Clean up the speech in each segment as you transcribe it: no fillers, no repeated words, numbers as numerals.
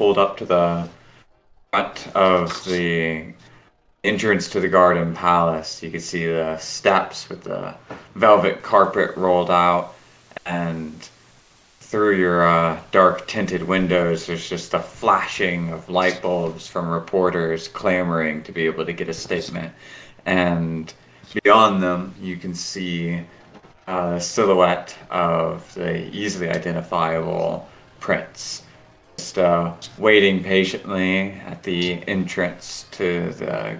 pulled up to the front of the entrance to the Garden Palace. You can see the steps with the velvet carpet rolled out, and through your dark tinted windows, there's just a flashing of light bulbs from reporters clamoring to be able to get a statement. And beyond them, you can see a silhouette of the easily identifiable prince, just waiting patiently at the entrance to the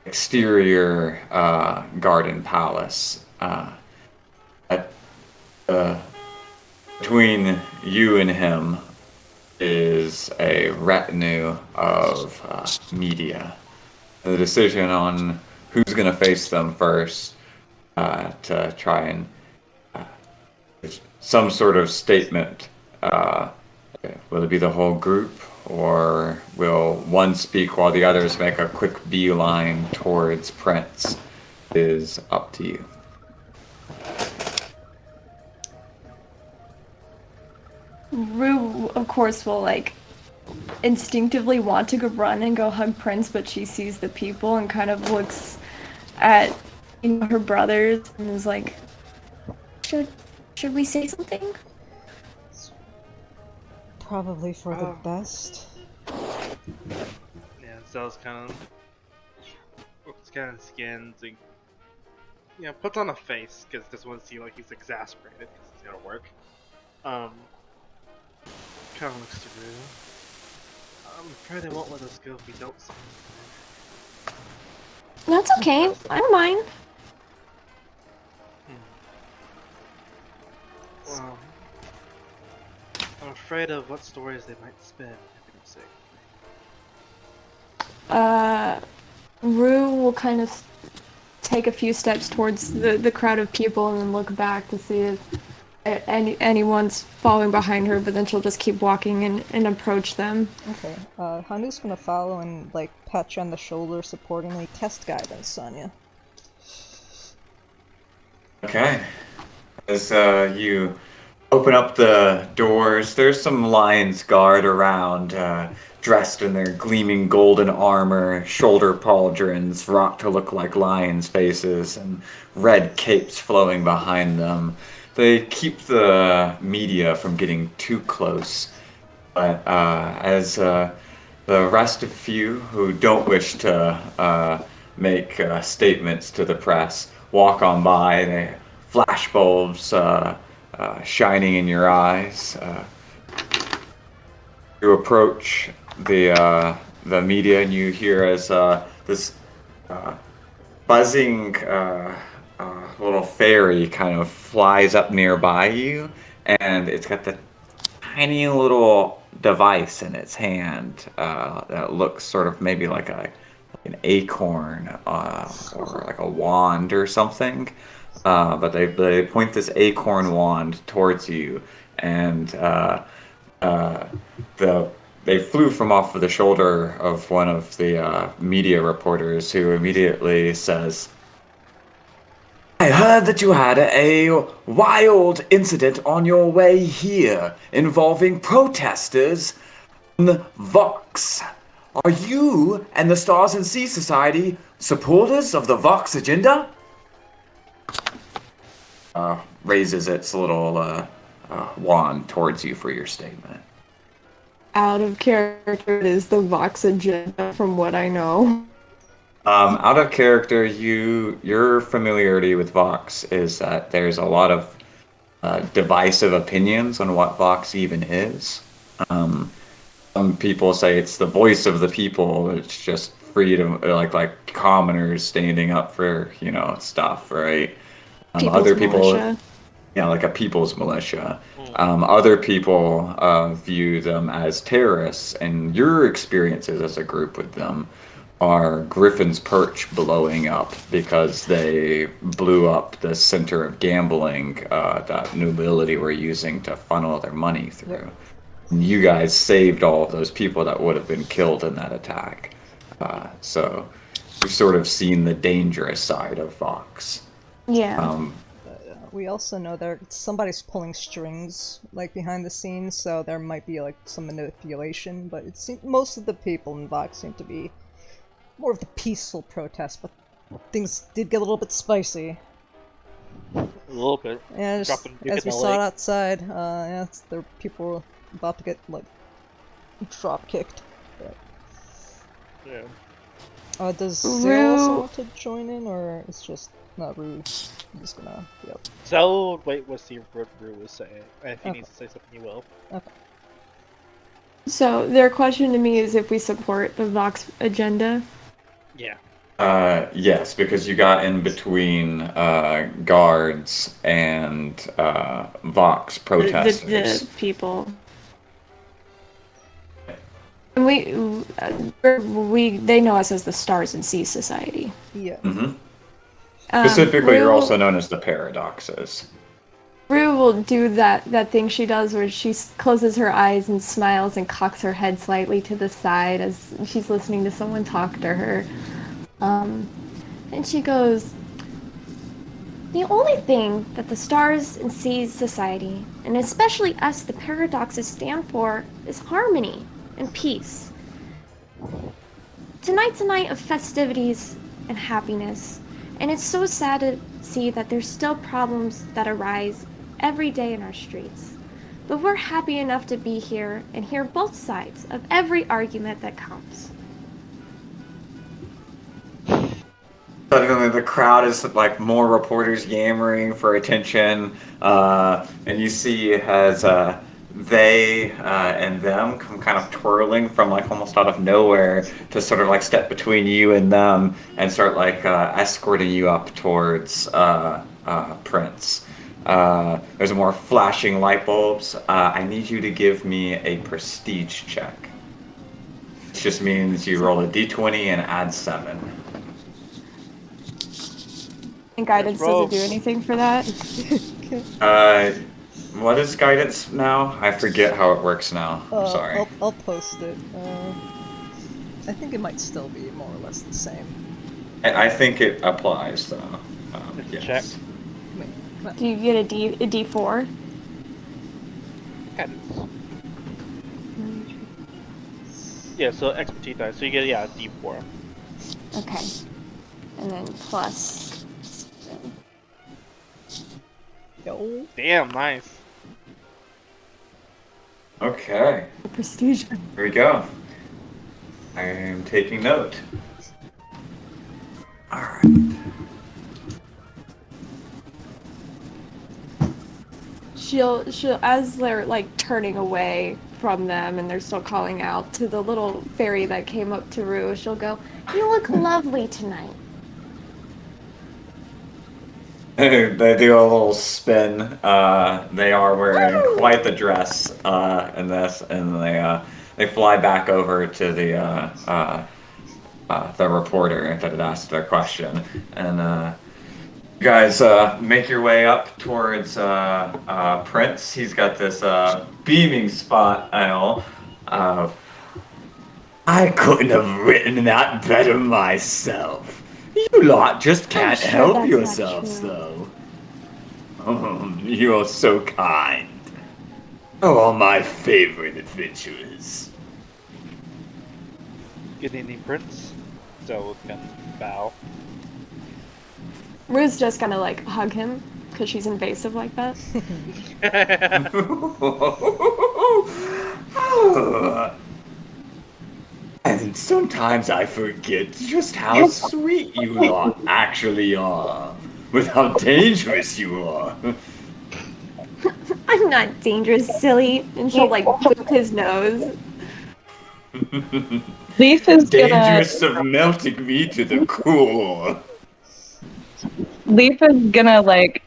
exterior garden palace. At, uh, Between you and him is a retinue of media. The decision on who's going to face them first to try and give some sort of statement. Will it be the whole group, or will one speak while the others make a quick beeline towards Prince? Is up to you. Rue, of course, will instinctively want to go run and go hug Prince, but she sees the people and kind of looks at her brothers and is like, should we say something? Probably for the best. Yeah, Zell's kind of skins and puts on a face because doesn't want to see like he's exasperated because it's gonna work. Kind of looks to Rue. I'm afraid they won't let us go if we don't say anything. That's okay. I don't mind. Well, I'm afraid of what stories they might spin if we don't say anything. Rue will kind of take a few steps towards the crowd of people and then look back to see if anyone's following behind her, but then she'll just keep walking and approach them. Okay, Hanu's gonna follow and, pat you on the shoulder supportingly. Test guidance, Sonya. Okay. As you open up the doors, there's some Lions Guard around, dressed in their gleaming golden armor, shoulder pauldrons wrought to look like lions' faces, and red capes flowing behind them. They keep the media from getting too close, but as the rest of you who don't wish to make statements to the press walk on by, they flash bulbs shining in your eyes. You approach the media, and you hear as this buzzing little fairy kind of flies up nearby you, and it's got the tiny little device in its hand that looks sort of maybe like an acorn or like a wand or something. But they point this acorn wand towards you, and they flew from off of the shoulder of one of the media reporters, who immediately says, "I heard that you had a wild incident on your way here involving protesters on Vox. Are you and the Stars and Sea Society supporters of the Vox agenda?" Raises its little wand towards you for your statement. Out of character, it is the Vox agenda from what I know. Out of character, your familiarity with Vox is that there's a lot of divisive opinions on what Vox even is. Some people say it's the voice of the people. It's just freedom, like commoners standing up for stuff, right? Other people, militia. like a people's militia. Other people view them as terrorists, and your experiences as a group with them are Griffin's Perch blowing up because they blew up the center of gambling that nobility were using to funnel their money through. And you guys saved all of those people that would have been killed in that attack. So you've sort of seen the dangerous side of Vox. Yeah. We also know that somebody's pulling strings, like, behind the scenes, so there might be, like, some manipulation, but most of the people in Vox seem to be more of the peaceful protest, but things did get a little bit spicy. A little bit. And Dropping Duke as in we the saw lake. outside, yeah, there people were about to get, like, drop kicked. Yeah. Does Zero also Rue- want to join in, or it's just not Rue? Just gonna, yep. So wait, we'll see what Rue was saying. And if he Okay. needs to say something, he will. Okay. So their question to me is if we support the Vox agenda. Yeah. Yes, because you got in between guards and Vox The protesters. people. And they know us as the Stars and Seas Society. Yeah. Hmm. Specifically, you're Rue- also known as the Paradoxes. Rue will do that thing she does where she closes her eyes and smiles and cocks her head slightly to the side as she's listening to someone talk to her. And she goes, "The only thing that the Stars and Seas Society, and especially us, the Paradoxes, stand for is harmony and peace. Tonight's a night of festivities and happiness, and it's so sad to see that there's still problems that arise every day in our streets. But we're happy enough to be here and hear both sides of every argument that comes." Suddenly, the crowd is like more reporters yammering for attention, and you see as they and them come kind of twirling from like almost out of nowhere to sort of like step between you and them and start like escorting you up towards Prince. There's more flashing light bulbs. I need you to give me a prestige check. It just means you roll a d20 and add 7. And guidance Roll. doesn't do anything for that. What is guidance now? I forget how it works now. I'm sorry. I'll post it. I think it might still be more or less the same. I think it applies though. It's a Yes. check. Wait, Do you get a D4? Guidance. Yeah, so expertise dice. So you get, yeah, a D4. Okay. And then plus. yo. Damn, nice. Okay. Prestige. Here we go. I am taking note. Alright. She'll as they're like turning away from them and they're still calling out to the little fairy that came up to Rue, she'll go, "You look lovely tonight." They do a little spin. They are wearing quite the dress in this, and they fly back over to the reporter that had asked their question, and you guys make your way up towards Prince. He's got this beaming spot owl. I couldn't have written that better myself. You lot just can't sure help that's not yourselves, true. though. Oh, you're so kind. Oh, my favorite adventurers. Good evening, Prince. So can bow. Rue's just gonna like hug him because she's invasive like that. And sometimes I forget just how sweet you lot actually are, with how dangerous you are. "I'm not dangerous, silly." And she'll like whip his nose. Leaf is Dangerous of melting me to the core. gonna like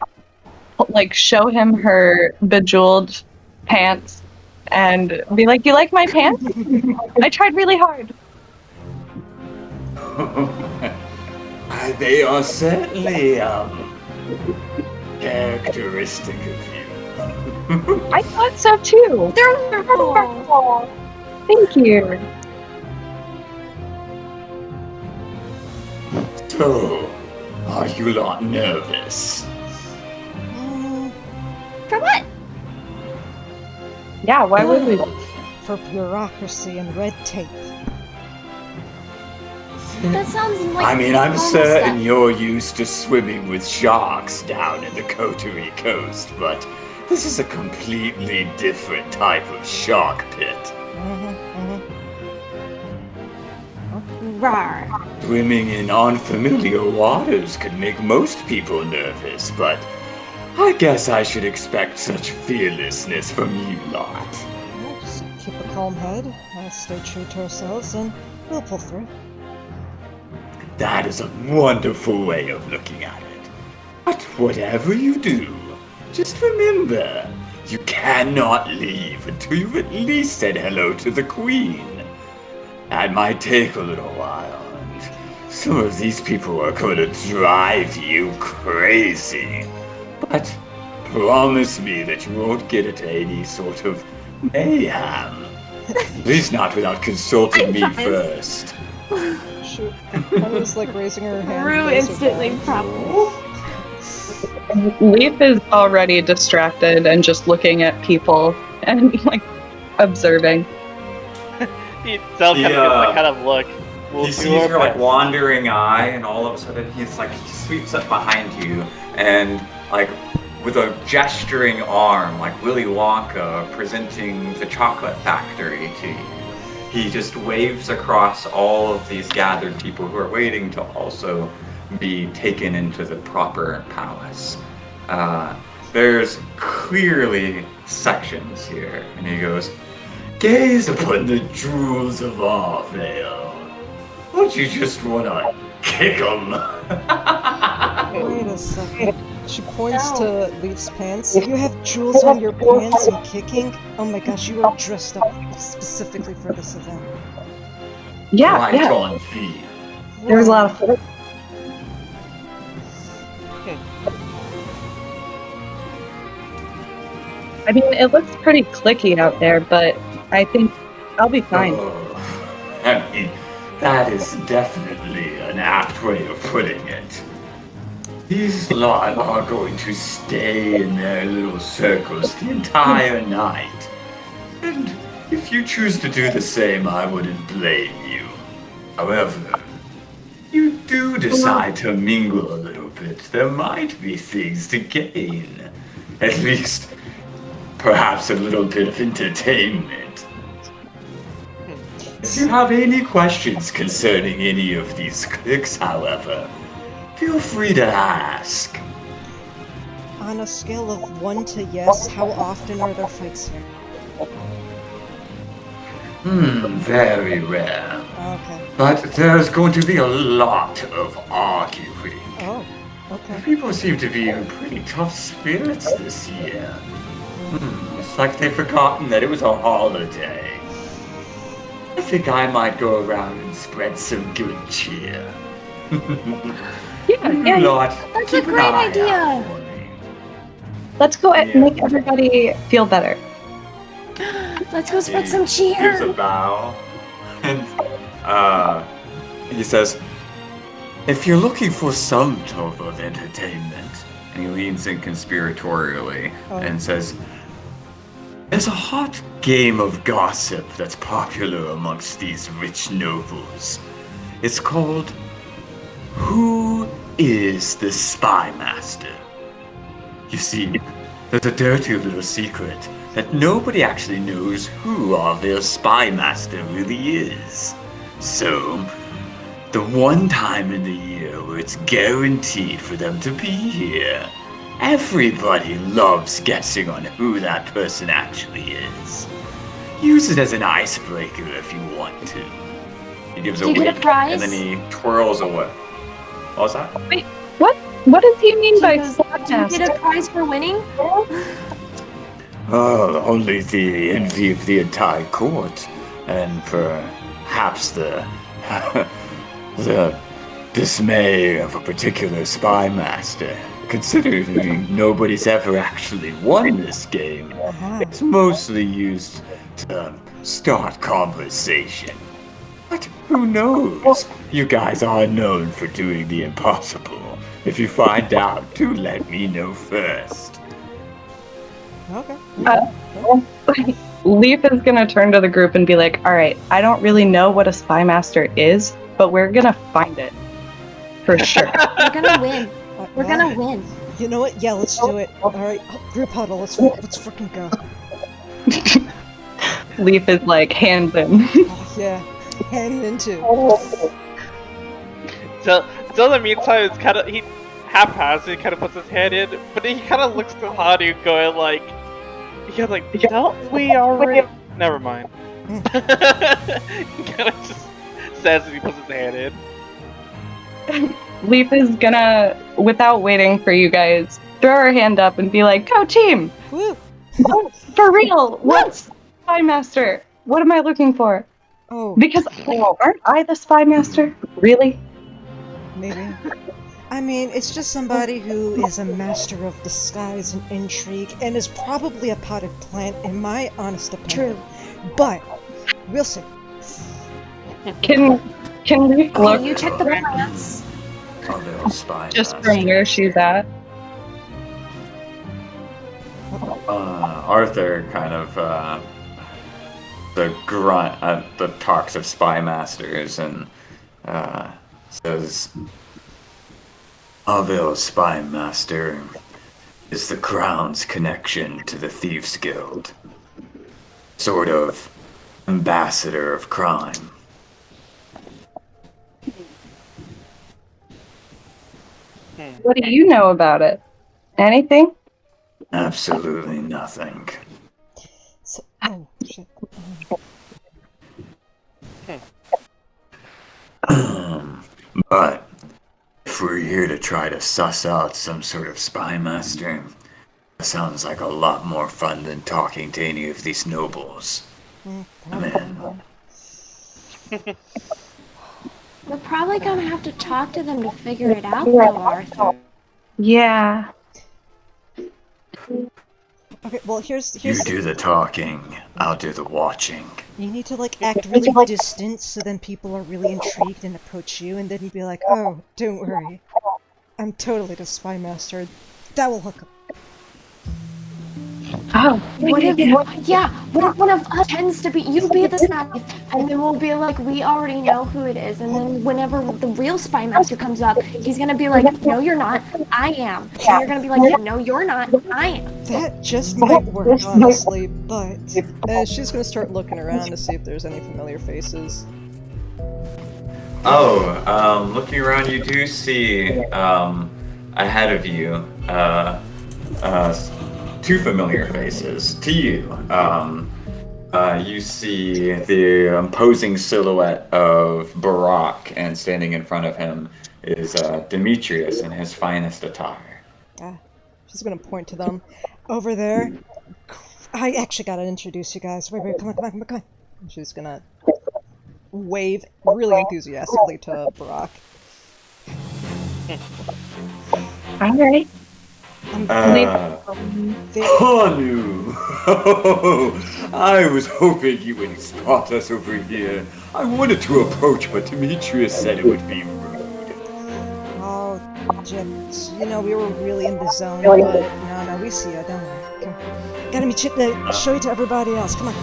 show him her bejeweled pants and be like, "You like my pants? I tried really hard." They are certainly characteristic of you. I thought so too. They're wonderful. Thank you. So, are you lot nervous? Yeah, why would we? For bureaucracy and red tape. That sounds like. I mean, I'm normal certain stuff. you're used to swimming with sharks down in the Coterie Coast, but this is a completely different type of shark pit. Rawr. Swimming in unfamiliar waters could make most people nervous, but I guess I should expect such fearlessness from you lot. Yeah, just keep a calm head, stay true to ourselves, and we'll pull through. That is a wonderful way of looking at it. But whatever you do, just remember, you cannot leave until you've at least said hello to the Queen. That might take a little while, and some of these people are going to drive you crazy. But promise me that you won't get into any sort of mayhem. At least not without consulting me first. Shoot. Anna's like raising her hand. Rue raise her instantly hand. probably. Leaf is already distracted and just looking at people and like observing. Zelf kind of Yeah. gets that kind of look. We'll He do sees our your like best. wandering eye, and all of a sudden he sweeps up behind you, and like with a gesturing arm, like Willy Wonka presenting the chocolate factory to you, he just waves across all of these gathered people who are waiting to also be taken into the proper palace. There's clearly sections here, and he goes, "Gaze upon the jewels of Arvale. Don't you just wanna kick 'em?" Wait a second. She points to Leaf's pants. You have jewels on your pants and kicking? Oh my gosh, you are dressed up specifically for this event. Yeah, Right yeah. on feet. There was a lot of fun. I mean, it looks pretty clicky out there, but I think I'll be fine. Oh, I mean, that is definitely an apt way of putting it. These lot are going to stay in their little circles the entire night. And if you choose to do the same, I wouldn't blame you. However, you do decide to mingle a little bit, there might be things to gain. At least, perhaps a little bit of entertainment. If you have any questions concerning any of these cliques, however, feel free to ask. On a scale of 1 to yes, how often are there fights here? Very rare. Okay. But there's going to be a lot of arguing. Oh, okay. People seem to be in pretty tough spirits this year. It's like they've forgotten that it was a holiday. I think I might go around and spread some good cheer. Yeah. Lot, That's a keep an great eye idea. out for me. Let's go Yeah. and make everybody feel better. Let's go spread some Gives a cheer. bow, and he says, "If you're looking for some type of entertainment," and he leans in conspiratorially and says, "There's a hot game of gossip that's popular amongst these rich nobles. It's called Who is the Spy Master? You see, there's a dirty little secret that nobody actually knows who Arvale's Spy Master really is. So, the one time in the year where it's guaranteed for them to be here, everybody loves guessing on who that person actually is. Use it as an icebreaker if you want to." He gives Do you get a wink, prize? and then he twirls away. What was that? Wait, what? What does he mean by Because, do you get a prize for winning? Oh, only the envy of the entire court, and perhaps the the dismay of a particular spy master. Considering nobody's ever actually won this game, Uh-huh. it's mostly used to start conversation. But who knows? You guys are known for doing the impossible. If you find out, do let me know first. Okay. Leaf is gonna turn to the group and be like, alright, I don't really know what a spy master is, but we're gonna find it. For sure. We're gonna win. We're gonna win. You know what? Yeah, let's do it. Alright, group huddle, let's freaking go. Leaf is like, hands in. Oh, yeah, hand into. So in the meantime, it's kind of he haphazardly kind of puts his hand in, but then he kind of looks to Hanu, going like, "Yeah, like don't we already?" Never mind. He kind of just says as he puts his hand in. Leaf is gonna, without waiting for you guys, throw her hand up and be like, go team! Woo! Oh, for real! What's Spy Master? What am I looking for? Oh, Because, aren't I the Spy Master? Really? maybe. I mean, it's just somebody who is a master of disguise and intrigue, and is probably a potted plant, in my honest opinion. True. But, we'll see. Can Leaf look Can you check the plants? A little spy just master. from where she's at? Arthur kind of the grunt at the talks of spy masters and says, Avil Spy Master is the Crown's connection to the Thieves Guild. Sort of ambassador of crime. What do you know about it? Anything? Absolutely nothing. So, oh, shit. But if we're here to try to suss out some sort of spy master, that sounds like a lot more fun than talking to any of these nobles. I'm in. We're probably gonna have to talk to them to figure it out, though, Arthur. Yeah. Okay, well, here's You do the talking, I'll do the watching. you need to, like, act really distant, so then people are really intrigued and approach you, and then you'd be like, oh, don't worry. I'm totally the spy master. That will hook 'em. Oh, What if, what if one of us tends to be, you be the spy, and then we'll be like, we already know who it is, and then whenever the real spy master comes up, he's gonna be like, no, you're not, I am. And you're gonna be like, no, you're not, I am. That just might work, honestly, but she's gonna start looking around to see if there's any familiar faces. Looking around, you do see ahead of you two familiar faces to you. You see the imposing silhouette of Barak, and standing in front of him is Demetrius in his finest attire. She's gonna point to them. Over there, I actually gotta introduce you guys. Wait, come on. And she's gonna wave really enthusiastically to Barak. alright. Hanu! I was hoping you would spot us over here. I wanted to approach, but Demetrius said it would be rude. Oh, Jip, you know, we were really in the zone, but no, we see you, don't worry. Come on. Gotta meet you, show you to everybody else, come on.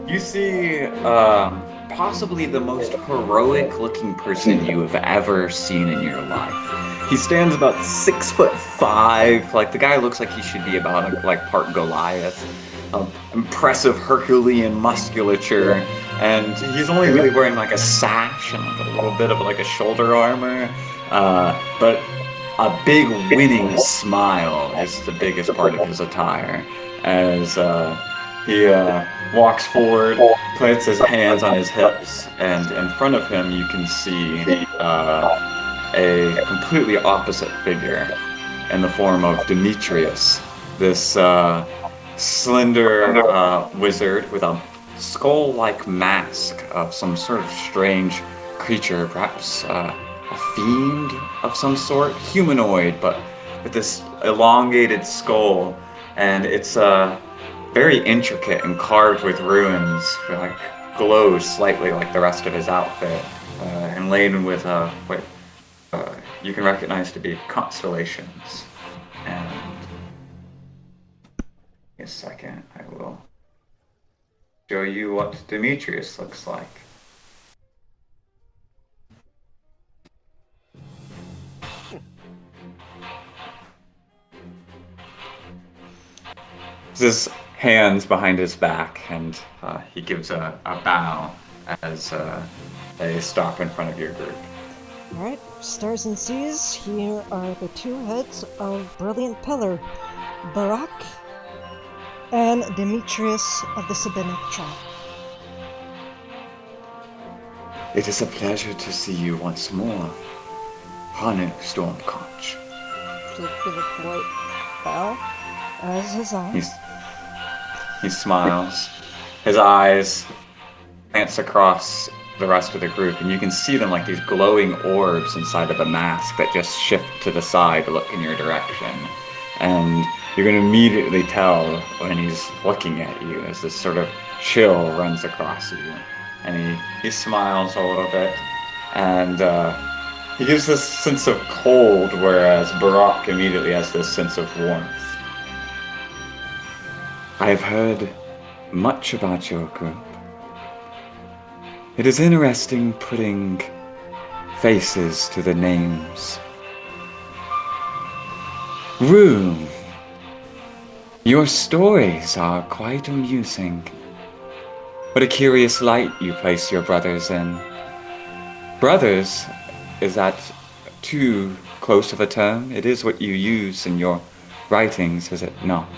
You see, possibly the most heroic-looking person you have ever seen in your life. He stands about 6'5". Like, the guy looks like he should be about like part Goliath. Impressive Herculean musculature, and he's only really wearing like a sash and like a little bit of like a shoulder armor. But a big winning smile is the biggest part of his attire. As he walks forward, puts his hands on his hips, and in front of him you can see a completely opposite figure in the form of Demetrius, this slender wizard with a skull-like mask of some sort of strange creature, perhaps a fiend of some sort, humanoid, but with this elongated skull, and it's very intricate and carved with runes, like glows slightly like the rest of his outfit, and laden with what you can recognize to be constellations. And a second. I will show you what Demetrius looks like. His hands behind his back, and he gives a bow as they stop in front of your group. Alright, Stars and Seas, here are the two heads of Brilliant Pillar, Barak and Demetrius of the Sabinic tribe. It is a pleasure to see you once more, Hanu Stormconch. She'll give a polite bow, as his eyes. He smiles. His eyes glance across the rest of the group, and you can see them like these glowing orbs inside of the mask that just shift to the side to look in your direction. And you're going to immediately tell when he's looking at you as this sort of chill runs across you. And he smiles a little bit, and he gives this sense of cold, whereas Barak immediately has this sense of warmth. I've heard much about your group. It is interesting putting faces to the names. Rue, your stories are quite amusing. What a curious light you place your brothers in. Brothers, is that too close of a term? It is what you use in your writings, is it not?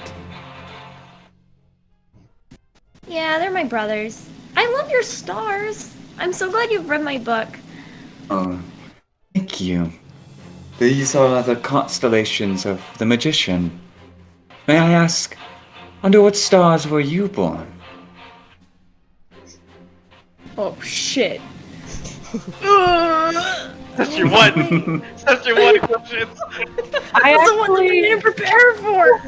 Yeah, they're my brothers. I love your stars. I'm so glad you've read my book. Oh, thank you. These are the constellations of the magician. May I ask, under what stars were you born? Oh shit. That's your one. That's your one question. I That's the one that we actually didn't prepare for!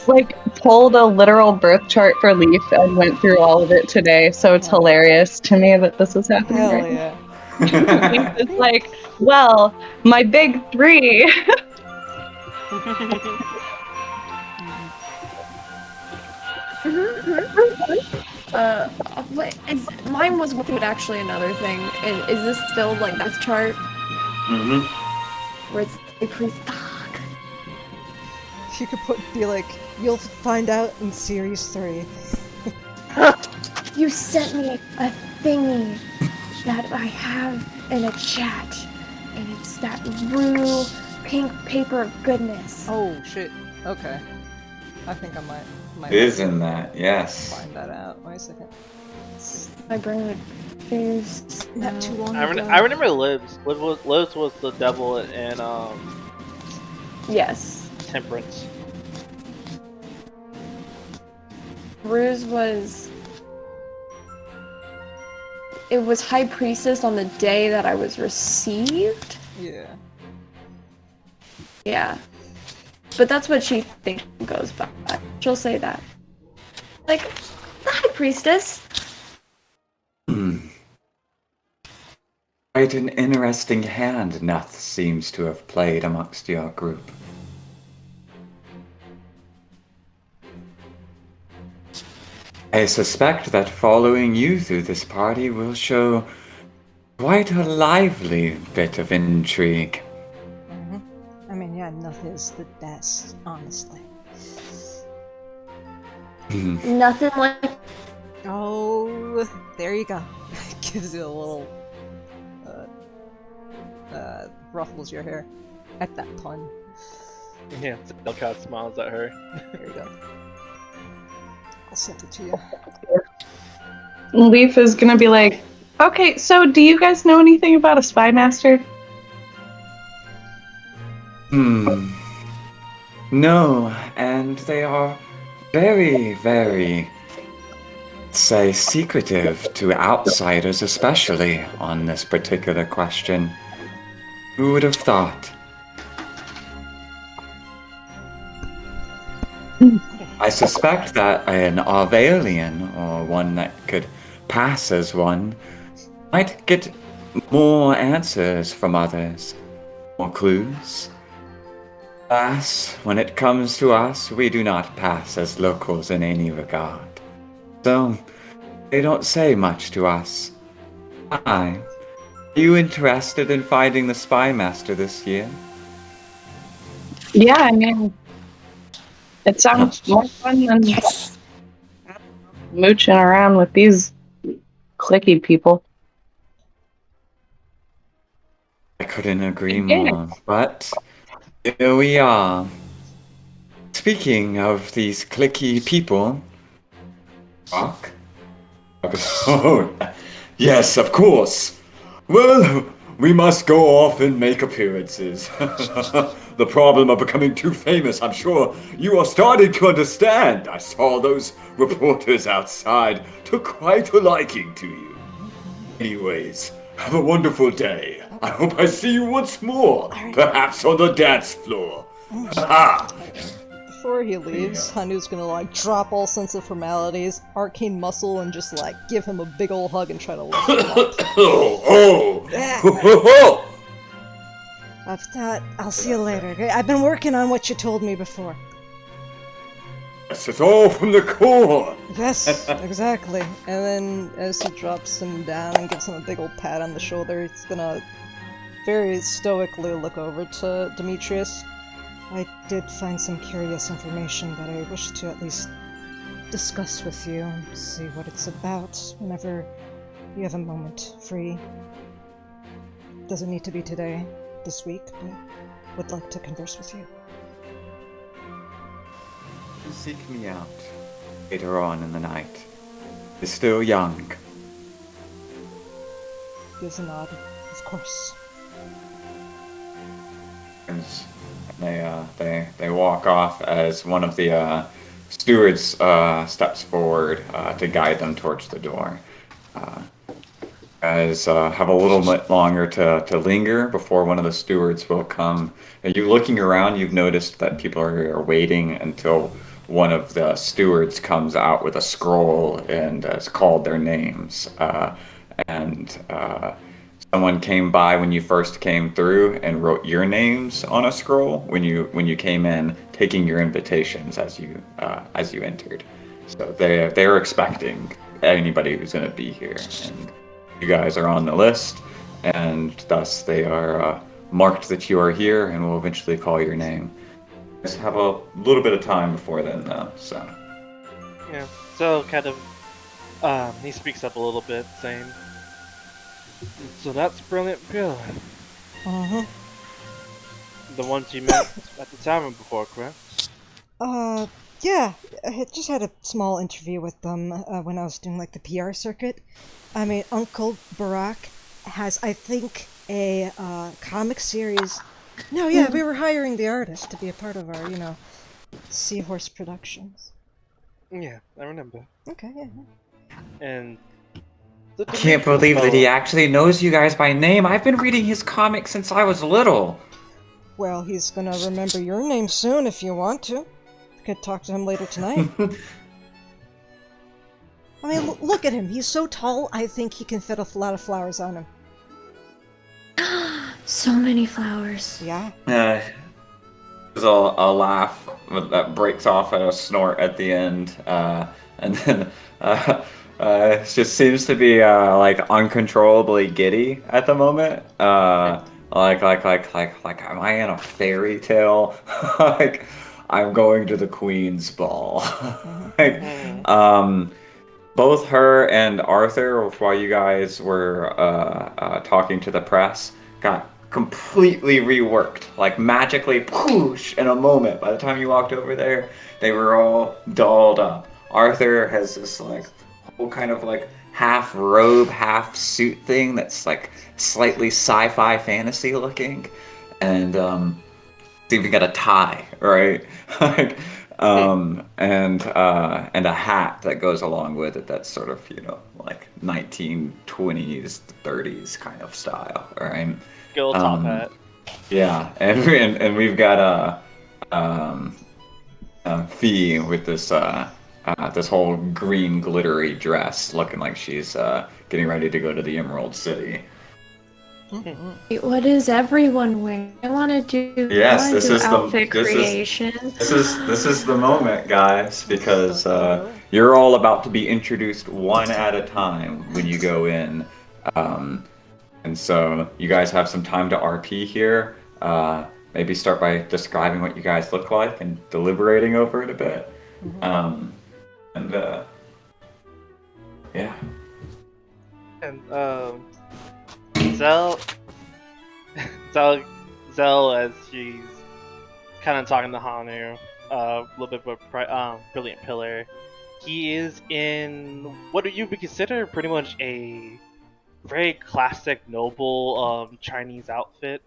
like pulled a literal birth chart for Leaf and went through all of it today, so it's hilarious to me that this is happening Hell right yeah. now. Leaf is like, well, my big three. Mine was actually another thing. Is this still like that chart Mm-hmm. where it's a priest? Fuck. You could be like, you'll find out in Series 3. You sent me a thingy that I have in a chat, and it's that Rue pink paper of goodness. Oh shit. Okay. I think I might It is in that, yes. find that out. Wait a second. My brain is Not too long I ago. remember Liv's. Liv's was the devil in Yes. Temperance. Ruse was. It was High Priestess on the day that I was received. Yeah. Yeah. But that's what she thinks goes by. She'll say that. Like, the High Priestess. Quite an interesting hand Neth seems to have played amongst your group. I suspect that following you through this party will show quite a lively bit of intrigue. I mean, yeah, nothing is the best, honestly. Nothing like Oh, there you go. Gives you a little, ruffles your hair at that pun. Yeah, Elcott smiles at her. There you go. I'll send it to you. Leaf is gonna be like, okay, so do you guys know anything about a spy master? No, and they are very, very, say, secretive to outsiders, especially on this particular question. Who would have thought? I suspect that an Arvalian, or one that could pass as one, might get more answers from others, more clues. Alas, when it comes to us, we do not pass as locals in any regard. So, they don't say much to us. Are you interested in finding the Spy Master this year? Yeah, I mean, it sounds more fun than mooching around with these clicky people. I couldn't agree Yeah. more, but here we are. Speaking of these clicky people, Rock? Oh, yes, of course. Well, we must go off and make appearances. The problem of becoming too famous, I'm sure you are starting to understand. I saw those reporters outside took quite a liking to you. Anyways, have a wonderful day. I hope I see you once more, perhaps on the dance floor. Ha! Before he leaves, Hanu's gonna like drop all sense of formalities, arcane muscle, and just like give him a big ol' hug and try to lift him up. Oh! After that, I'll see you later, okay? I've been working on what you told me before. Yes, it's all from the core. Yes, exactly. And then as he drops him down and gives him a big old pat on the shoulder, he's gonna very stoically look over to Demetrius. I did find some curious information that I wish to at least discuss with you and see what it's about whenever you have a moment free. Doesn't need to be today, this week, but would like to converse with you. You seek me out later on in the night. You're still young. Gives a nod, of course. And they walk off as one of the stewards steps forward to guide them towards the door. Guys have a little bit longer to linger before one of the stewards will come. And you looking around, you've noticed that people are waiting until one of the stewards comes out with a scroll and has called their names. Someone came by when you first came through and wrote your names on a scroll when you came in, taking your invitations as you entered. So they're expecting anybody who's going to be here, and you guys are on the list, and thus they are marked that you are here, and will eventually call your name. Just have a little bit of time before then, though. So Yeah. So kind of, he speaks up a little bit, saying, "So that's Brilliant Bill, Uh-huh. the ones you met at the tavern before, correct?" Yeah, I had just had a small interview with them when I was doing like the PR circuit. I mean, Uncle Barack has, I think, a comic series. No, yeah, we were hiring the artist to be a part of our, Seahorse Productions. Yeah, I remember. Okay, yeah. And I can't believe that he actually knows you guys by name. I've been reading his comics since I was little. Well, he's gonna remember your name soon if you want to. You could talk to him later tonight. I mean, look at him. He's so tall, I think he can fit a lot of flowers on him. So many flowers. Yeah. There's a laugh that breaks off at a snort at the end, and then it just seems to be like uncontrollably giddy at the moment. Like, am I in a fairy tale? Like, I'm going to the Queen's Ball. Like, both her and Arthur, while you guys were talking to the press, got completely reworked, like magically, poosh, in a moment. By the time you walked over there, they were all dolled up. Arthur has this like whole kind of like half robe, half suit thing that's like slightly sci-fi fantasy looking, and it's even got a tie, right? Like, and a hat that goes along with it that's sort of, like 1920s, 30s kind of style, right? Skill top hat. Yeah, and we've got Fee with this this whole green glittery dress, looking like she's getting ready to go to the Emerald City. Mhm. What is everyone wearing? I want to do. Yes, I wanna this do is the- outfit this is- creation. This is the moment, guys, because Uh-oh. you're all about to be introduced one at a time when you go in, and so you guys have some time to RP here. Maybe start by describing what you guys look like and deliberating over it a bit. And yeah. And Zell, Zell, as she's kind of talking to Hanu, a little bit of Brilliant Pillar. He is in what do you would consider pretty much a very classic noble Chinese outfit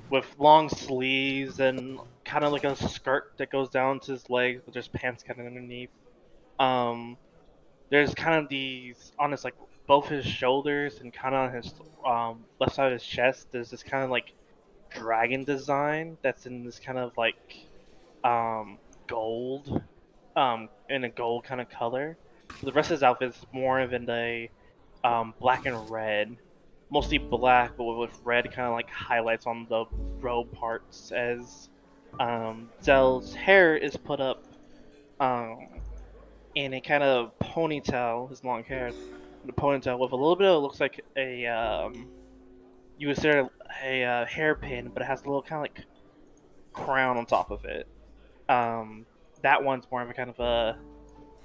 with long sleeves and kind of like a skirt that goes down to his legs, but there's pants kind of underneath. There's kind of these on his like both his shoulders and kind of on his left side of his chest. There's this kind of like dragon design that's in this kind of like gold, in a gold kind of color. The rest of his outfit is more of in the black and red, mostly black, but with red kind of like highlights on the robe parts. As Zell's hair is put up in a kind of ponytail, his long hair, in a ponytail with a little bit of looks like a you would say a hairpin, but it has a little kind of like crown on top of it. That one's more of a kind of a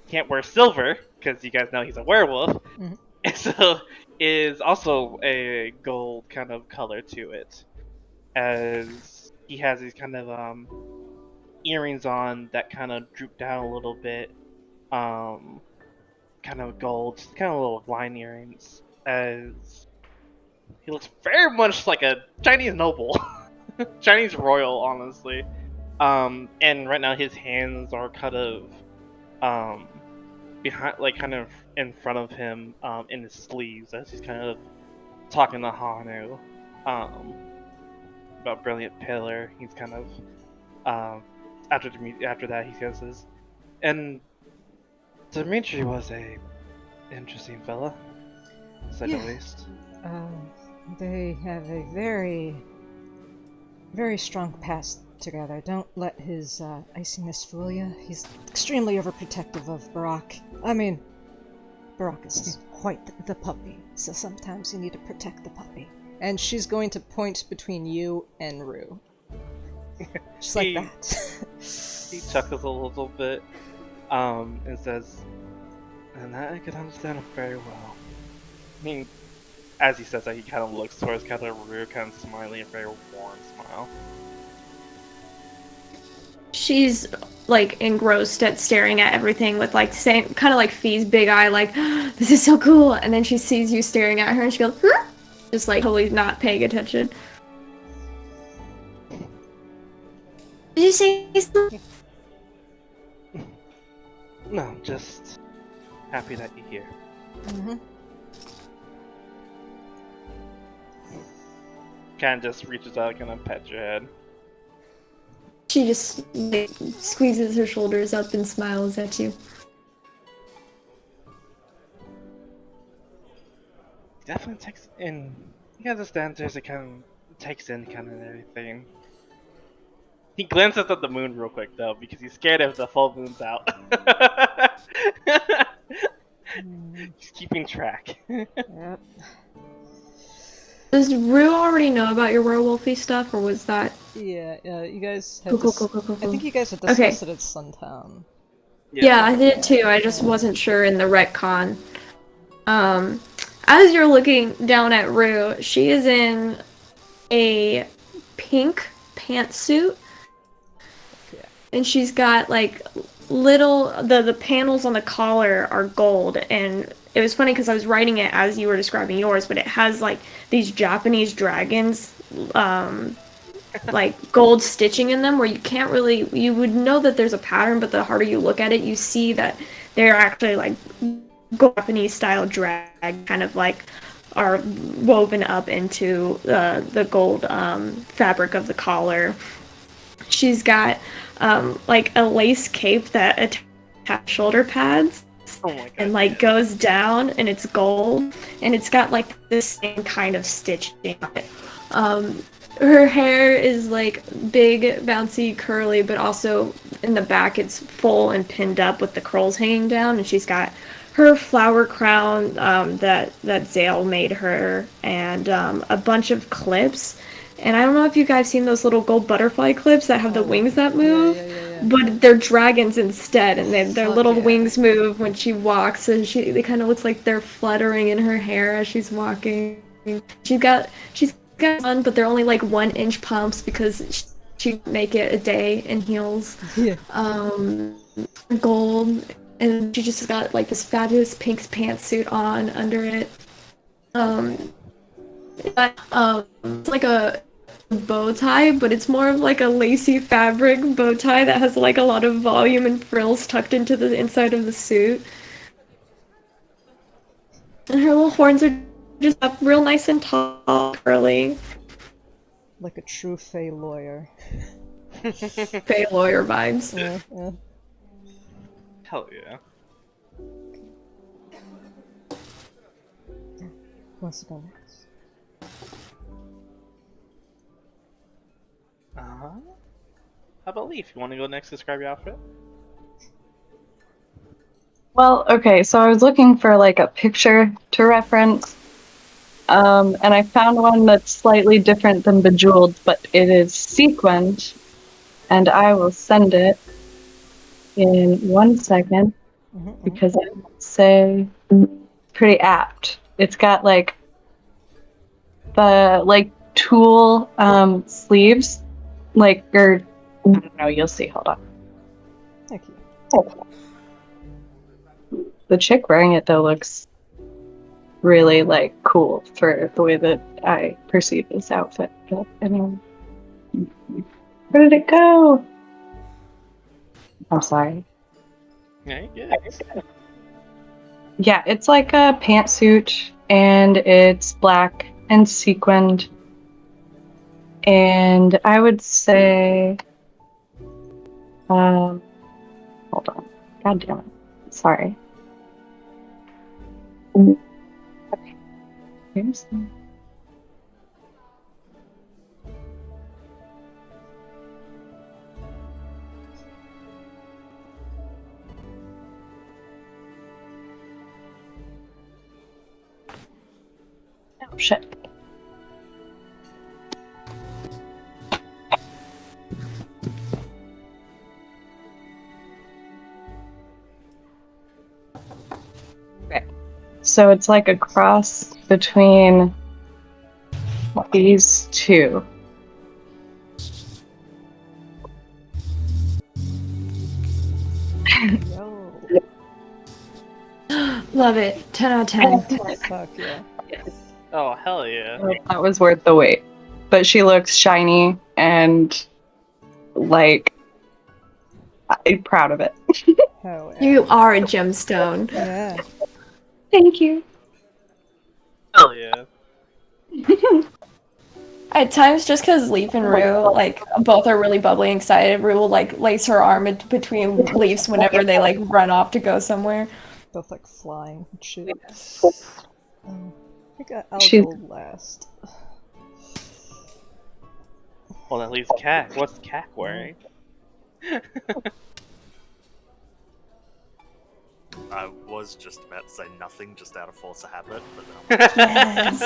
can't wear silver because you guys know he's a werewolf, Mhm. and so is also a gold kind of color to it, as he has these kind of earrings on that kind of droop down a little bit, kind of gold, kind of little line earrings, as he looks very much like a Chinese noble, Chinese royal, honestly. And right now his hands are kind of behind, like kind of in front of him, in his sleeves, as he's kind of talking to Hanu, about Brilliant Pillar. He's kind of after that he says this, and Dimitri was a interesting fella, to say the Yeah. least. They have a very, very strong past together. Don't let his iciness fool you. He's extremely overprotective of Barak. I mean, Barak is quite the puppy, so sometimes you need to protect the puppy. And she's going to point between you and Rue. Just like He- that. He chuckles a little bit, and says, "And that I can understand very well." I mean, as he says that, he kind of looks towards kind of Rue, kind of smiling, a very warm smile. She's like engrossed at staring at everything with like same kind of like Fee's big eye, like this is so cool. And then she sees you staring at her, and she goes, "Huh?" Just like totally not paying attention. Did you say something? No, just happy that you're here. Mm-hmm. Kind of just reaches out, kind of pets your head. She just like, squeezes her shoulders up and smiles at you. Definitely takes in. He understands there's a kind of takes in kind of everything. He glances at the moon real quick though, because he's scared if the full moon's out. He's keeping track. Yep. Does Rue already know about your werewolfy stuff, or was that? Yeah, you guys had Cool, dis- cool, cool, cool, I cool. think you guys had Okay. discussed it at Suntown. Yeah, I did too. I just wasn't sure in the retcon. As you're looking down at Rue, she is in a pink pantsuit. Yeah. And she's got like little the panels on the collar are gold, and it was funny because I was writing it as you were describing yours, but it has like these Japanese dragons like gold stitching in them, where you would know that there's a pattern, but the harder you look at it, you see that they're actually like Japanese style drag, kind of like are woven up into the gold fabric of the collar. She's got like a lace cape that attach shoulder pads, Oh my god. and like goes down, and it's gold, and it's got like the same kind of stitching on it. Her hair is like big, bouncy, curly, but also in the back it's full and pinned up with the curls hanging down, and she's got her flower crown that Zale made her, and a bunch of clips. And I don't know if you guys seen those little gold butterfly clips that have the wings that move, but they're dragons instead, and their Fuck little yeah. wings move when she walks, and it kind of looks like they're fluttering in her hair as she's walking. She's got one, but they're only like 1-inch pumps because she make it a day in heels. Yeah. Gold, and she just got like this fabulous pink pantsuit on under it. It's like a bow tie, but it's more of like a lacy fabric bow tie that has like a lot of volume and frills tucked into the inside of the suit. And her little horns are just up real nice and tall, curly. Like a true Fey lawyer. Fey lawyer vibes. Yeah. Hell yeah. Who wants to go next? How about Leaf? You want to go next? Describe your outfit. Well, okay, so I was looking for like a picture to reference, and I found one that's slightly different than Bejeweled, but it is sequined, and I will send it in 1 second because I would say pretty apt. It's got like the tulle sleeves, I don't know, you'll see. Hold on. Thank you. The chick wearing it though looks really cool for the way that I perceive this outfit. But anyway, where did it go? I'm sorry. Yeah. Yeah, it's like a pantsuit, and it's black and sequined. And I would say, hold on. God damn it. Sorry. Okay. Here's some. Oh, shit. Okay. So it's like a cross between these two. Yo. Love it. 10 out of 10. Fuck yeah. Oh, hell yeah. That was worth the wait. But she looks shiny and I'm proud of it. Hell yeah. You are a gemstone. Yeah. Thank you. Hell yeah. At times, just because Leaf and Rue, both are really bubbly and excited, Rue will, lace her arm between Leaf's whenever they, run off to go somewhere. Both flying and shit. I think I'll She's- go last. Well, that leaves Cack. What's Cack wearing? I was just about to say nothing, just out of force of habit, but Yes.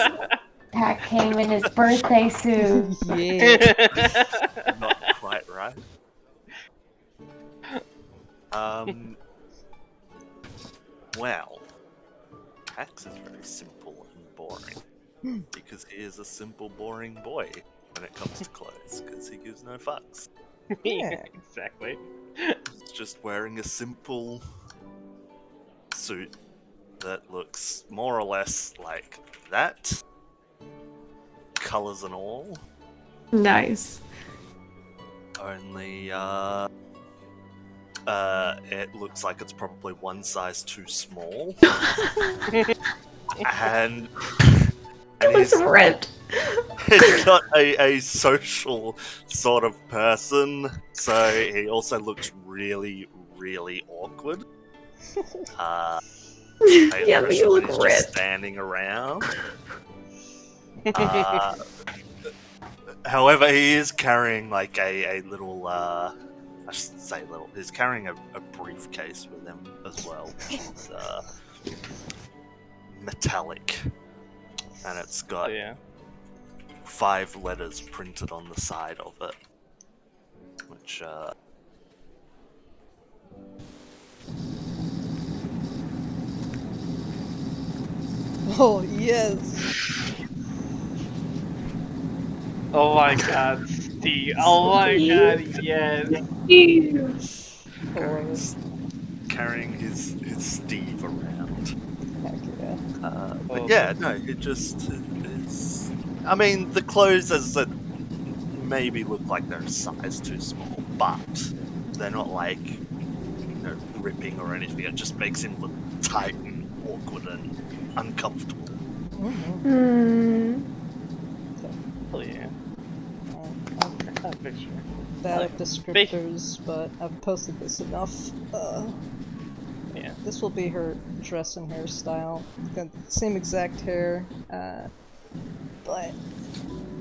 Pat came in his birthday suit. Yeah. not quite right. Well, Cax is very simple and boring because he is a simple, boring boy when it comes to clothes because he gives no fucks. Yeah. Exactly. He's just wearing a simple suit that looks more or less like that. Colors and all. Nice. Only, it looks like it's probably one size too small. and It's ripped. he's not a social sort of person, so he also looks really, really awkward. Yeah, but you look He's just ripped. standing around. However, he is carrying like a little, I should say little, he's carrying a briefcase with him as well, which is metallic. And it's got Yeah. 5 letters printed on the side of it. Which, Oh, yes! Oh my god, Steve. Oh my god, yes. Horrors. carrying his Steve around. Heck yeah. But Oh, yeah, no, it just is. I mean, the clothes, as I said, maybe look like they're a size too small, but they're not like, ripping or anything. It just makes him look tight and awkward and uncomfortable. Mm-hmm. Oh yeah. That picture. Bad Like, at descriptors, but I've posted this enough. Yeah. This will be her dress and hairstyle. Got the same exact hair, but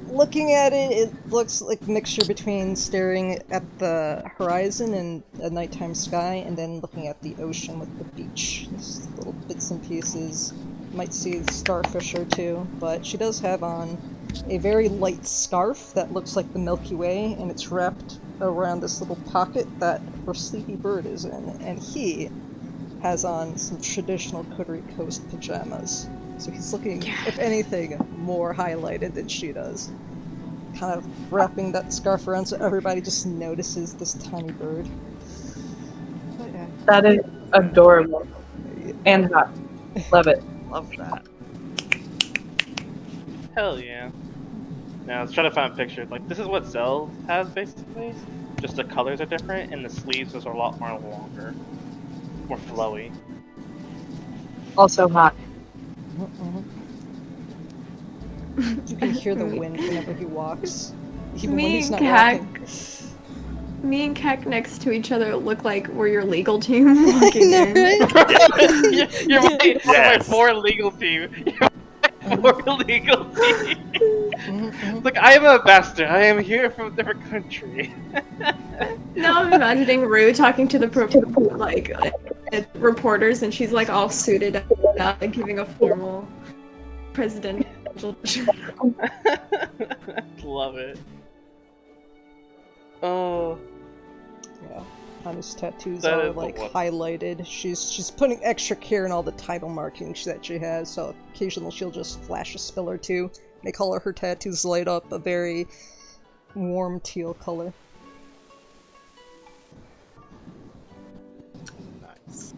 looking at it, it looks like a mixture between staring at the horizon and a nighttime sky, and then looking at the ocean with the beach. Just little bits and pieces. Might see the starfish or two, but she does have on a very light scarf that looks like the Milky Way, and it's wrapped around this little pocket that her sleepy bird is in, and he has on some traditional Kudri Coast pajamas. So he's looking, if anything, more highlighted than she does. Kind of wrapping that scarf around so everybody just notices this tiny bird. But yeah. That is adorable. And hot. Love it. Love that. Hell yeah. Now I was trying to find a picture. Like, this is what Zell has basically. Just the colors are different, and the sleeves are a lot more longer, more flowy. Also hot. You can hear the wind whenever he walks. Even when Me he's and not Kak, walking. me and Kak next to each other look like we're your legal team walking know, in. right? you're my Yes. 4 legal team. You're my 4 legal team. Mhm. Look, I am a bastard. I am here from a different country. Now I'm imagining Rue talking to the reporters, and she's like all suited up, like giving a formal presidential. Love it. Oh, Yeah, Hanu's tattoos That are is the like one. highlighted. She's putting extra care in all the title markings that she has, so occasionally she'll just flash a spill or two. Make all of her tattoos light up a very warm teal color. Nice.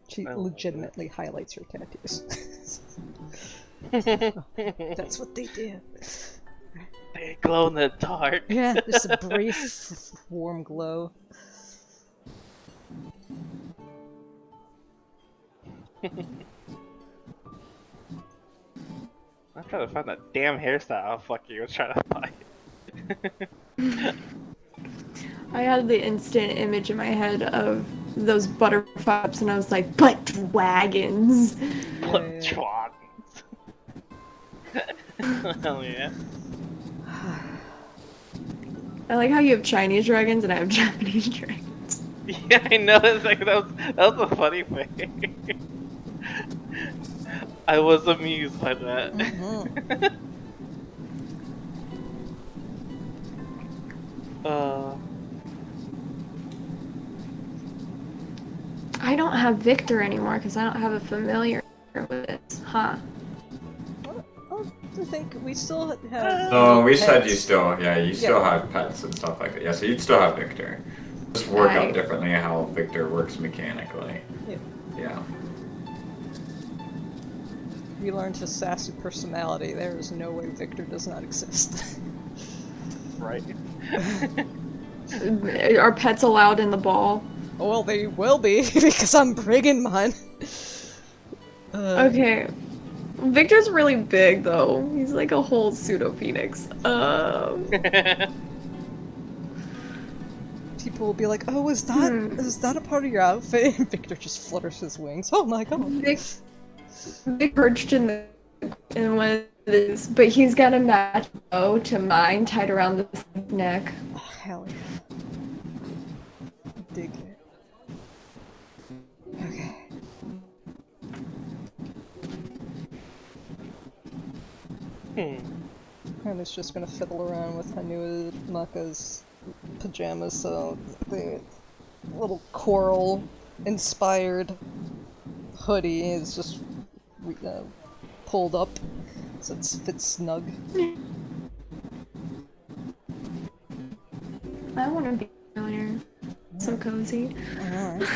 She I love legitimately highlights her tattoos. That's what they do. they glow in the dark. Yeah, just a brief, warm glow. I'm trying to find that damn hairstyle Fucky was trying to find. I had the instant image in my head of those butterflies, and I was like, but dragons. What dragons? Hell yeah. I like how you have Chinese dragons and I have Japanese dragons. Yeah, I know. It's like, that was a funny thing. I was amused by that. Mhm. I don't have Victor anymore because I don't have a familiar with this, huh? I think we still have. No, we said pets. you still, you still have pets and stuff like that. Yeah, so you'd still have Victor. Just work out Right. differently how Victor works mechanically. Yeah. Yeah. We learned his sassy personality. There is no way Victor does not exist. Right. Are pets allowed in the ball? Oh, well, they will be because I'm bringing mine. Okay. Victor's really big though. He's like a whole pseudo phoenix. people will be like, "Oh, is that a part of your outfit?" And Victor just flutters his wings. Oh my god! Vic perched in one of these, but he's got a match bow to mine tied around the neck. Oh, hell yeah! Dig it. Okay. And it's just gonna fiddle around with Hanua Maka's pajamas, so the little coral-inspired hoodie is just pulled up, so it fits snug. I want to be down here. So cozy. Alright.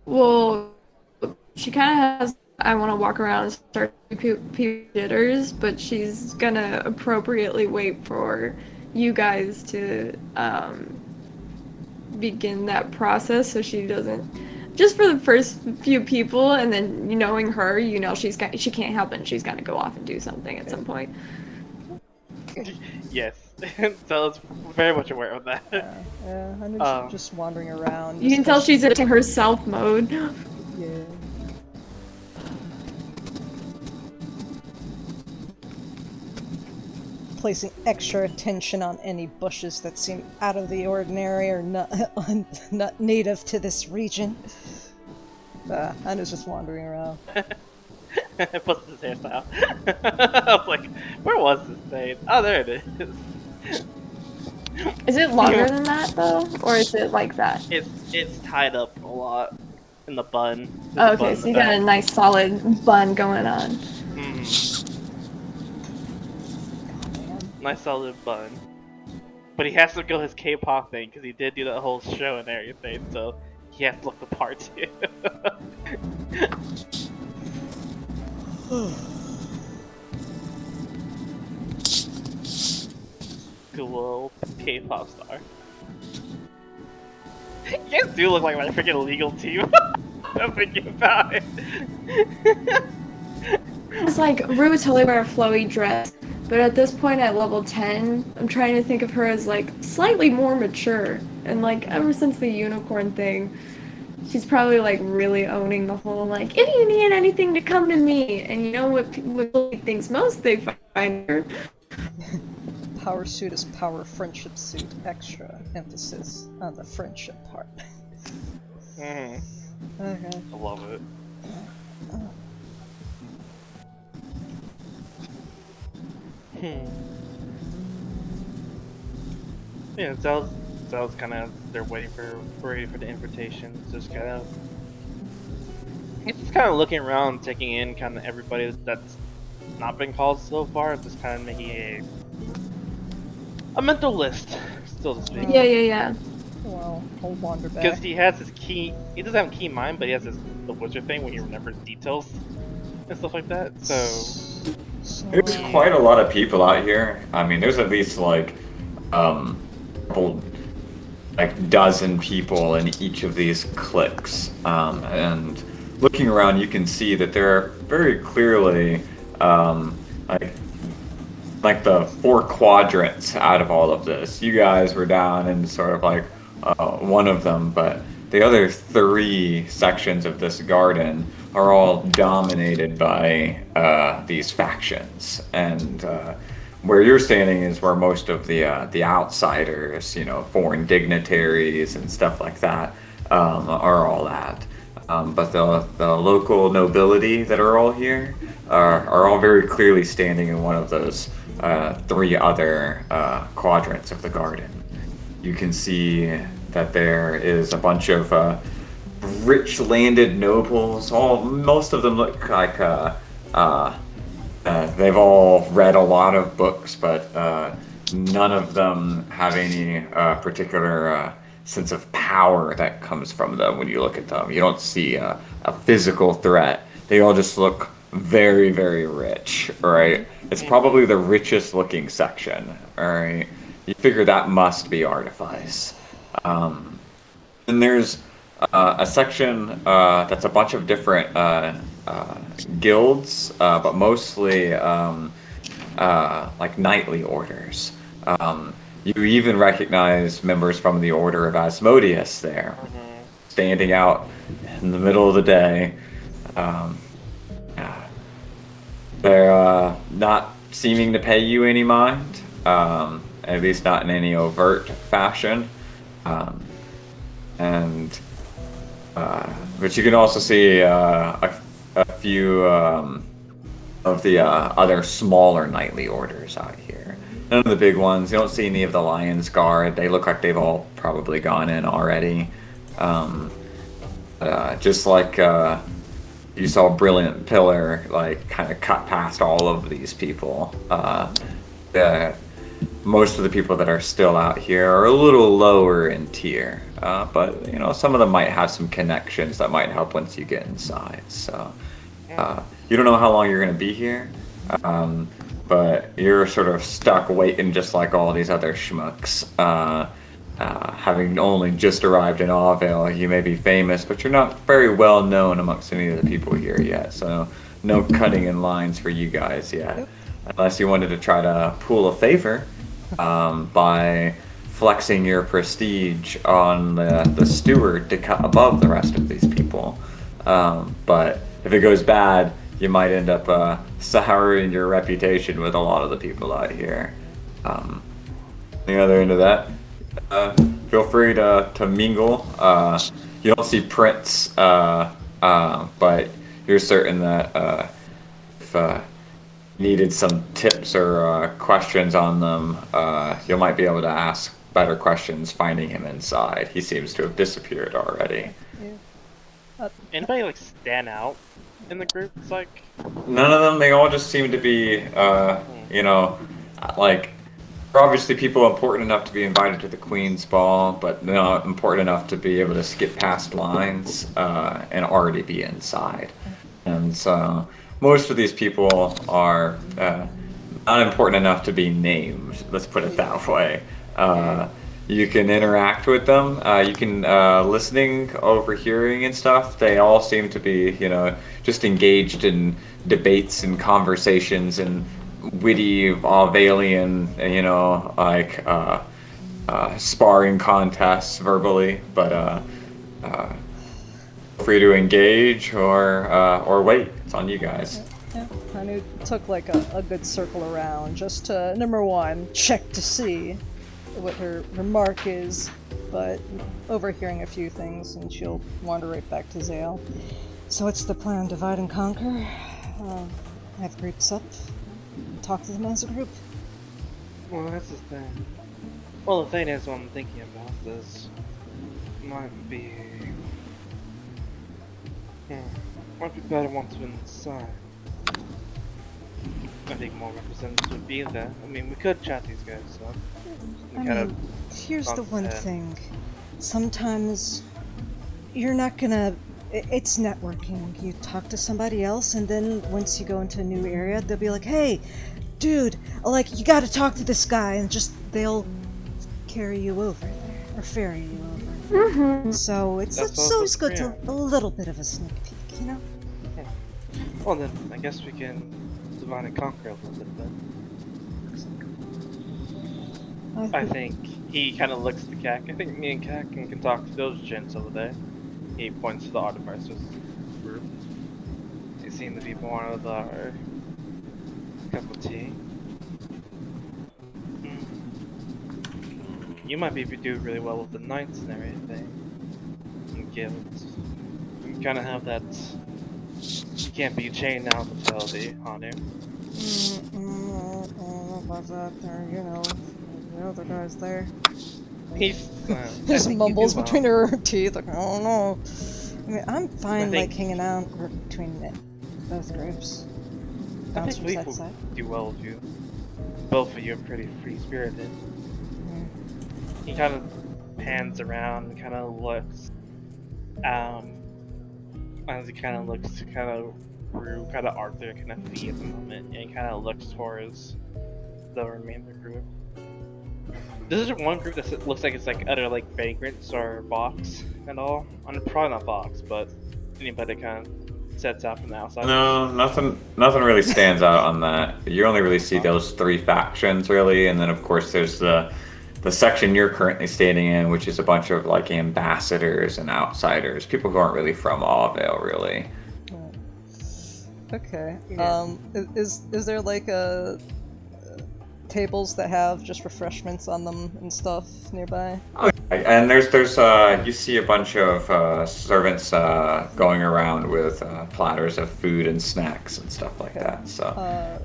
Well, she kind of has. I want to walk around and start jitters, but she's gonna appropriately wait for you guys to begin that process, so she doesn't. Just for the first few people, and then knowing her, you know she can't help it. And she's gonna go off and do something at some point. Yes. So it's very much aware of that. Yeah, I'm just wandering around. You can tell she's into herself mode. Yeah. Placing extra attention on any bushes that seem out of the ordinary or not native to this region. I was just wandering around. Puts his hairstyle. I was like, where was this thing? Oh, there it is. Is it longer than that though, or is it like that? It's tied up a lot in the bun. Oh, okay, so you got a nice solid bun going on. Nice solid bun. But he has to go his K-pop thing because he did do that whole show and everything, so he has to look the part too. Cool little K-pop star. You guys do look like my freaking legal team. I'm thinking about it. It's like Rue would totally wear a flowy dress, but at this point at level 10, I'm trying to think of her as like slightly more mature. And like ever since the unicorn thing, she's probably like really owning the whole like, if you need anything to come to me. And you know what people thinks most they find her. Power suit is power friendship suit. Extra emphasis on the friendship part. Okay. I love it. Yeah, Zell's kind of, they're waiting for the invitation. So just kind of, he's just kind of looking around, taking in kind of everybody that's not been called so far. Just kind of making a mental list, still to speak. Yeah. Well, I'll wander back. Because he has his key, he doesn't have key mind, but he has the wizard thing when he remembers details and stuff like that. So there's quite a lot of people out here. I mean, there's at least like couple, like dozen people in each of these cliques, and looking around, you can see that there are very clearly like the 4 quadrants out of all of this. You guys were down in sort of like one of them, but the other 3 sections of this garden are all dominated by these factions, and where you're standing is where most of the outsiders, you know, foreign dignitaries and stuff like that, are all at. But the local nobility that are all here are all very clearly standing in one of those 3 other quadrants of the garden. You can see that there is a bunch of rich landed nobles. Most of them look like they've all read a lot of books, but none of them have any particular sense of power that comes from them when you look at them. You don't see a physical threat. They all just look very, very rich, right? It's probably the richest looking section, alright? You figure that must be Artifice. And there's a section that's a bunch of different guilds, but mostly like nightly orders. You even recognize members from the Order of Asmodeus there, standing out in the middle of the day. They're not seeming to pay you any mind, at least not in any overt fashion. But you can also see a few of the other smaller nightly orders out here. None of the big ones. You don't see any of the Lion's Guard. They look like they've all probably gone in already. Just like you saw Brilliant Pillar, like, kind of cut past all of these people. Most of the people that are still out here are a little lower in tier, but you know, some of them might have some connections that might help once you get inside. So you don't know how long you're going to be here, but you're sort of stuck waiting just like all these other schmucks. Having only just arrived in Auvale, you may be famous, but you're not very well known amongst any of the people here yet, so no cutting in lines for you guys yet. Unless you wanted to try to pull a favor by flexing your prestige on the steward to cut above the rest of these people. But if it goes bad, you might end up souring your reputation with a lot of the people out here. On the other end of that, feel free to mingle. You don't see Prince, but you're certain that if needed some tips or questions on them, you might be able to ask better questions finding him inside. He seems to have disappeared already. Anybody like stand out in the group? It's like None of them. They all just seem to be, you know, like, they're obviously people important enough to be invited to the Queen's Ball, but not important enough to be able to skip past lines and already be inside. And so most of these people are not important enough to be named, let's put it that way. You can interact with them. You can listening, overhearing and stuff. They all seem to be, you know, just engaged in debates and conversations and witty Auvalian, you know, like sparring contests verbally. But free to engage or wait. It's on you guys. Yeah, Hanu took like a good circle around just to, number one, check to see what her mark is, but overhearing a few things and she'll wander right back to Zale. So what's the plan? Divide and conquer? Have groups up? Talk to them as a group? Well, that's the thing. Well, the thing is, what I'm thinking about this might be better once we're inside. I think more representatives would be there. I mean, we could chat these guys up. Here's the one thing. Sometimes you're not gonna... It's networking. You talk to somebody else, and then once you go into a new area, they'll be like, hey, dude, like, you gotta talk to this guy, and just, they'll carry you over there, or ferry you over. Mm-hmm. So it's always good to a little bit of a sneak peek, you know? Well then, I guess we can divide and conquer a little bit then. I think he kind of looks to Kak. I think me and Kak can talk to those gents over there. He points to the artificers group. He's seen the people wanted our cup of tea. You might be able to do really well with the knights and everything. And guilds. You kind of have that. You can't be chained down mentality on you. About that there, you know. The other guy's there. He's Just mumbles between her teeth, like, oh no. I mean, I'm fine, like, hanging out between both groups. I Bounce think from we side to will side. do well with you. Both of you are pretty free-spirited. He kind of pans around and kind of looks, as he kind of looks to kind of Rue, kind of Arthur, kind of Fee at the moment, and he kind of looks towards the remainder group. This is one group that looks like it's like other like vagrants or Vox and all. I'm probably not Vox, but anybody kind of sets out from the outside. No, nothing really stands out on that. You only really see those three factions, really, and then of course there's the section you're currently standing in, which is a bunch of like ambassadors and outsiders, people who aren't really from Allvale, really. Okay. Yeah. Is there like tables that have just refreshments on them and stuff nearby? And there's you see a bunch of servants going around with platters of food and snacks and stuff like that. So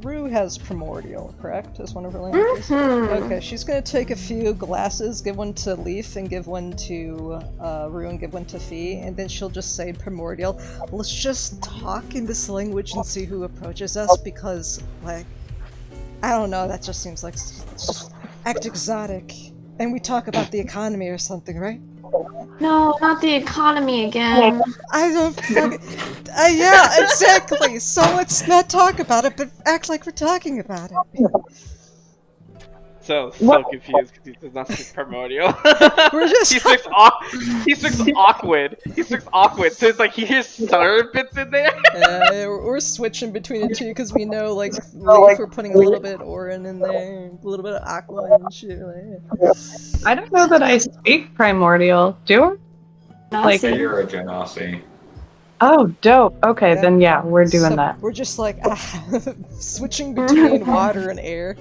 Rue has Primordial, correct? As one of her languages? Okay, she's gonna take a few glasses, give one to Leaf, and give one to Rue, and give one to Fee, and then she'll just say Primordial. Let's just talk in this language and see who approaches us, because, like, I don't know, that just seems like just act exotic. And we talk about the economy or something, right? No, not the economy again. I don't fucking... yeah, exactly! So let's not talk about it, but act like we're talking about it. So confused because he does not speak primordial. We're just... he speaks awkward. He speaks awkward. So it's like he hears stutter bits in there. Yeah, we're switching between the two because we know, like, Leaf, we're putting a little bit Orin in there, a little bit of Aqua and shit. Like, I don't know that I speak primordial. Do I? Like, you're a Genasi. oh, dope. Okay, Yeah. then yeah, we're doing so that. We're just like switching between water and air.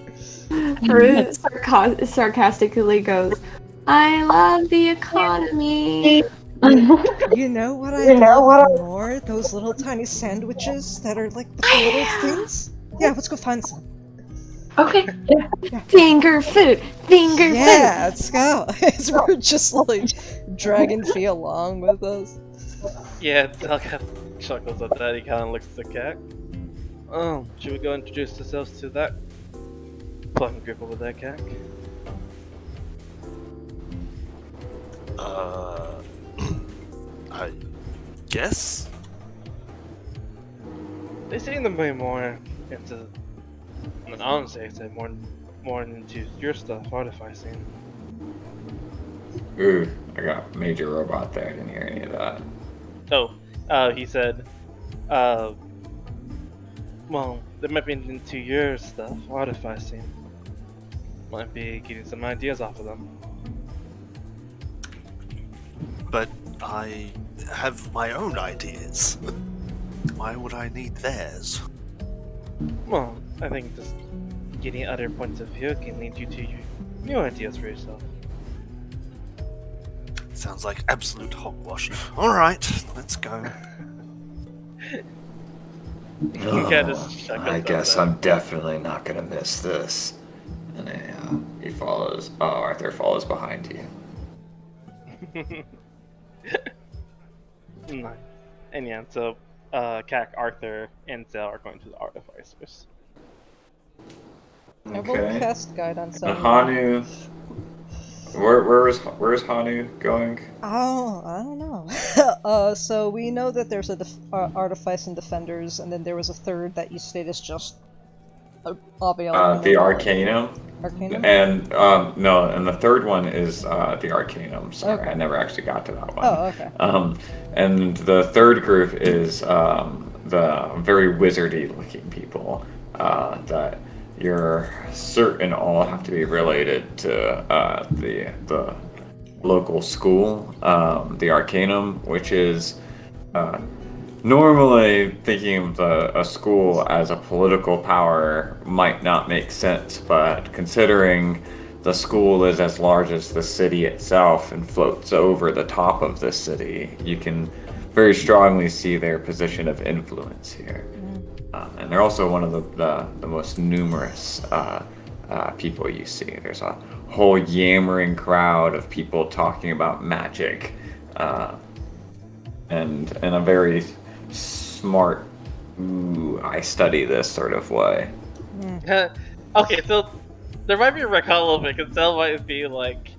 Rue sarcastically goes, I love the economy. You know what I love more? Those little tiny sandwiches that are like the little things? Yeah, let's go find some. Okay, yeah. Finger food. Finger food. Yeah, let's go. We're just like dragging Fee along with us. Yeah, Del kind of chuckles at that. He kind of looks at the cat. Oh, should we go introduce ourselves to that plucking group over there, cat? I guess? They seem to be more into, I mean, honestly, I'd say more into your stuff, artificing. Ooh, I got Major Robot there. I didn't hear any of that. Oh, he said, well, they might be into your stuff, artificing. Might be getting some ideas off of them. But I have my own ideas. Why would I need theirs? Well, I think just getting other points of view can lead you to your new ideas for yourself. Sounds like absolute hogwash. Alright, let's go. I guess I'm definitely not gonna miss this. And he follows. Oh, Arthur follows behind you. Nice. And yeah, so Kak, Arthur, and Zell are going to the artificers. I will cast guide on And someone. Hanu. Where's Hanu going? Oh, I don't know. So we know that there's a Artifice and Defenders, and then there was a third that you state is just Allvale. The Arcanum. Arcanum? And no, and the third one is the Arcanum. Sorry, Okay. I never actually got to that one. Oh, okay. And the third group is the very wizardy-looking people that you're certain all have to be related to the local school, the Arcanum, which is normally thinking of a school as a political power might not make sense, but considering the school is as large as the city itself and floats over the top of the city, you can very strongly see their position of influence here. And they're also one of the most numerous people you see. There's a whole yammering crowd of people talking about magic, and in a very smart, I study this sort of way. Okay, so there might be a recall a little bit, because Zell might be like,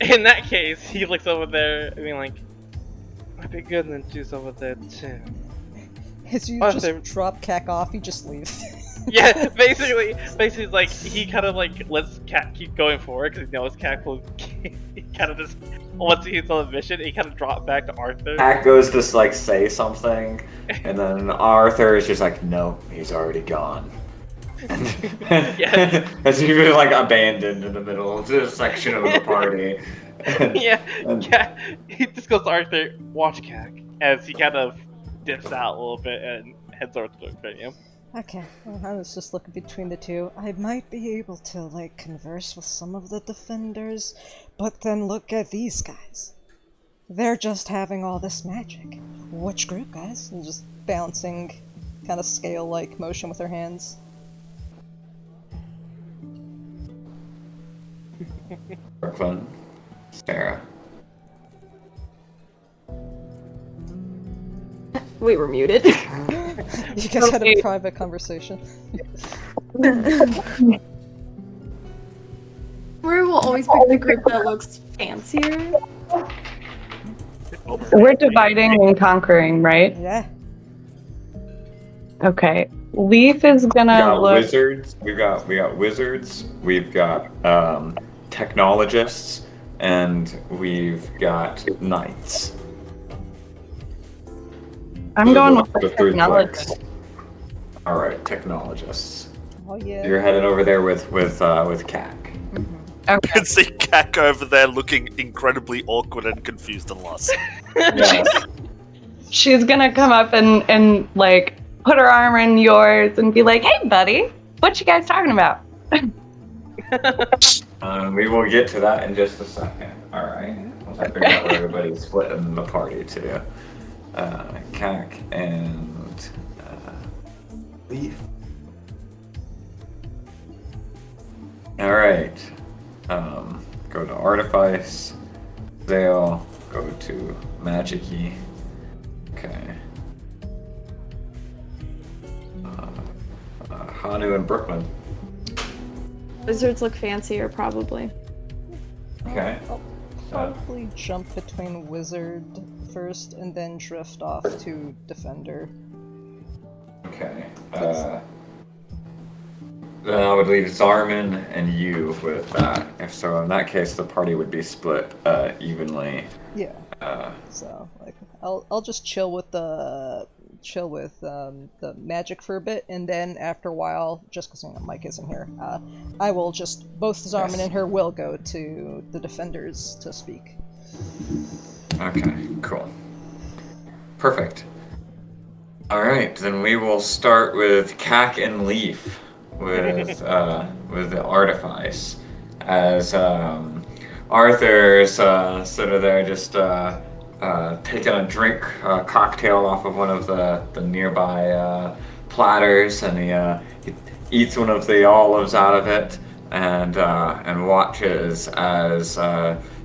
in that case, he looks over there, I mean, like, might be good and choose over there too. As you Arthur. just drop Kak off, you just leave. Yeah, basically, like, he kind of like lets Cat keep going forward, because he knows Cat will he kind of just once he's on the mission, he kind of dropped back to Arthur. Cat goes to like say something, and then Arthur is just like, no, he's already gone. Yes. As he was like abandoned in the middle of this section of the party. Yeah, he just goes to Arthur, watch Cac, as he kind of dips out a little bit and heads over to the cranium. Okay, well, I was just looking between the two. I might be able to, like, converse with some of the defenders, but then look at these guys. They're just having all this magic. Which group, guys? And just bouncing, kind of scale-like motion with their hands. Brooklyn, Sarah. We were muted. You guys had a private conversation. Rue will always pick the group that looks fancier. We're dividing and conquering, right? Yeah. Okay. Leaf is We gonna got look. wizards. We got wizards. We've got technologists, and we've got knights. I'm going with The the three technology. clicks. All right, technologists. Oh yeah. You're headed over there with Cac. I Okay. can see Cac over there looking incredibly awkward and confused and lost. Yes. She's gonna come up and like put her arm in yours and be like, "Hey, buddy, what you guys talking about?" We will get to that in just a second. All right. Once I figure out where everybody's splitting the party to. Cac and Leaf. All right. Go to Artifice. Zale. Go to Magic-y. Okay. Hanu and Brooklyn. Wizards look fancier, probably. Okay. I'll probably jump between wizard first and then drift off to defender. Okay. Then I would leave Zarman and you with that. If so, in that case, the party would be split evenly. Yeah. Uh, So like I'll just chill with the magic for a bit, and then after a while, just because Mike isn't here, I will just both Zarman Yes. and her will go to the defenders to speak. Okay, cool. Perfect. All right, then we will start with Cac and Leaf with the Artifice, as Arthur's sort of there just taking a drink, cocktail off of one of the nearby platters, and he eats one of the olives out of it, and watches as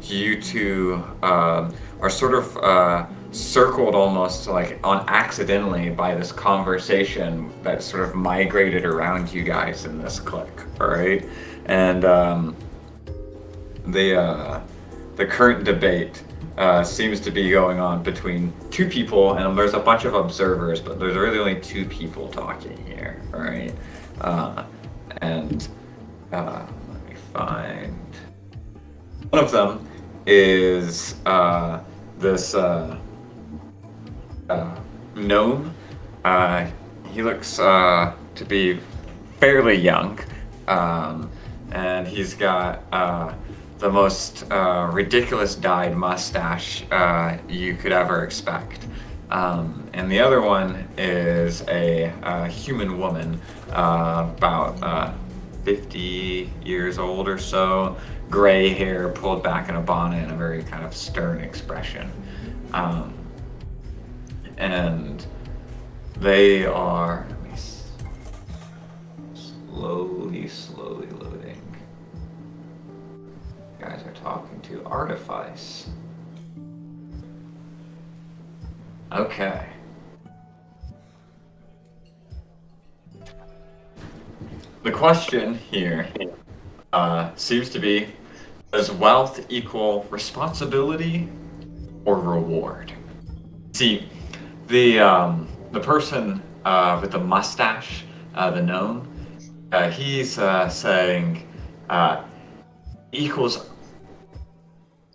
you two are sort of circled almost like accidentally by this conversation that sort of migrated around you guys in this clique, all right? And the current debate seems to be going on between two people, and there's a bunch of observers, but there's really only two people talking here, all right? Let me find. One of them is this gnome. He looks to be fairly young, and he's got the most ridiculous dyed mustache you could ever expect. And the other one is a human woman, about 50 years old or so, gray hair pulled back in a bonnet and a very kind of stern expression. And they are, let me slowly loading. You guys are talking to Artifice. Okay. The question here seems to be, does wealth equal responsibility or reward? See, the person with the mustache, the gnome, he's saying equals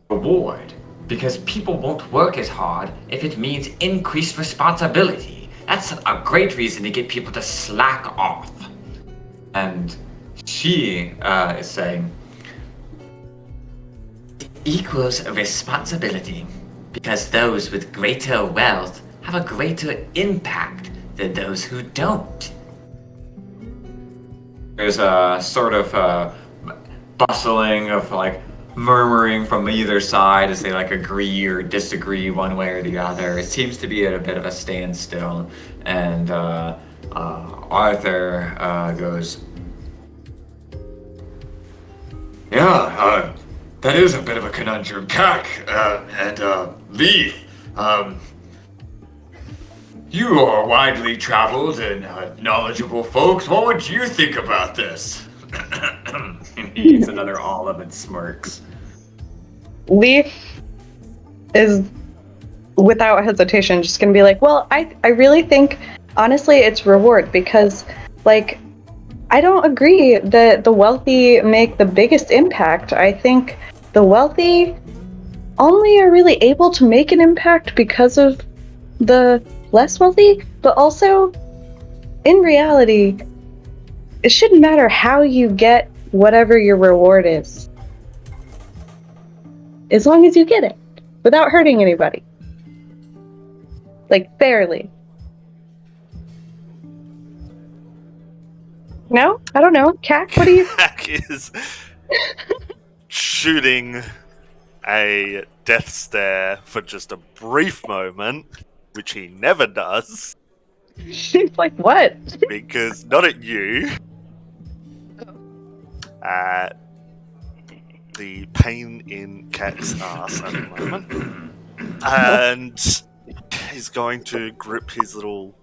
reward Because people won't work as hard if it means increased responsibility. That's a great reason to get people to slack off. And she is saying, It equals responsibility. Because those with greater wealth have a greater impact than those who don't. there's a sort of bustling of like murmuring from either side as they like agree or disagree one way or the other. It seems to be at a bit of a standstill, and Arthur goes, "Yeah, that is a bit of a conundrum, Cack, and Leaf. You are widely traveled and knowledgeable folks. What would you think about this?" And he eats another olive and smirks. Leaf is, without hesitation, just gonna be like, well, I really think, honestly, it's reward because, like, I don't agree that the wealthy make the biggest impact. I think the wealthy only are really able to make an impact because of the less wealthy, but also, in reality, it shouldn't matter how you get whatever your reward is. As long as you get it, without hurting anybody. Like, fairly. No? I don't know. Cack, what do you... Cack is shooting a death stare for just a brief moment, which he never does. She's like, what? Because not at you. The pain in Cat's ass at the moment. And he's going to grip his little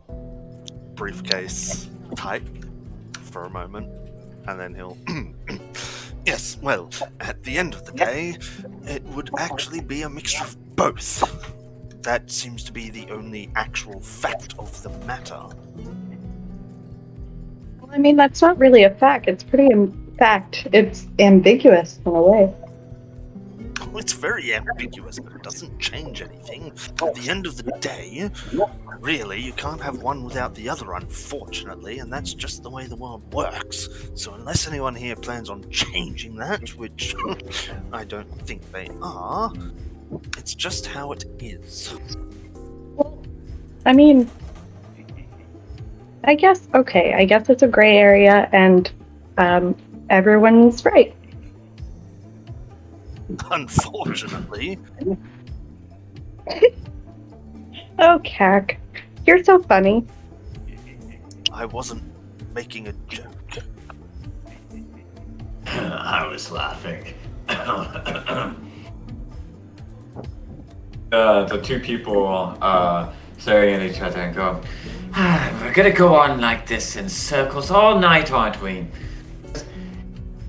briefcase tight for a moment. And then he'll... Yes, well, at the end of the day, it would actually be a mixture of both. That seems to be the only actual fact of the matter. Well, I mean, that's not really a fact. It's pretty fact. It's ambiguous in a way. Well, it's very ambiguous, but it doesn't change anything. At the end of the day, really, you can't have one without the other, unfortunately, and that's just the way the world works. So unless anyone here plans on changing that, which I don't think they are, it's just how it is. Well, I mean, I guess it's a gray area, and everyone's right. Unfortunately. Oh, Cack. You're so funny. I wasn't making a joke. I was laughing. The two people staring at each other and go, We're gonna go on like this in circles all night, aren't we?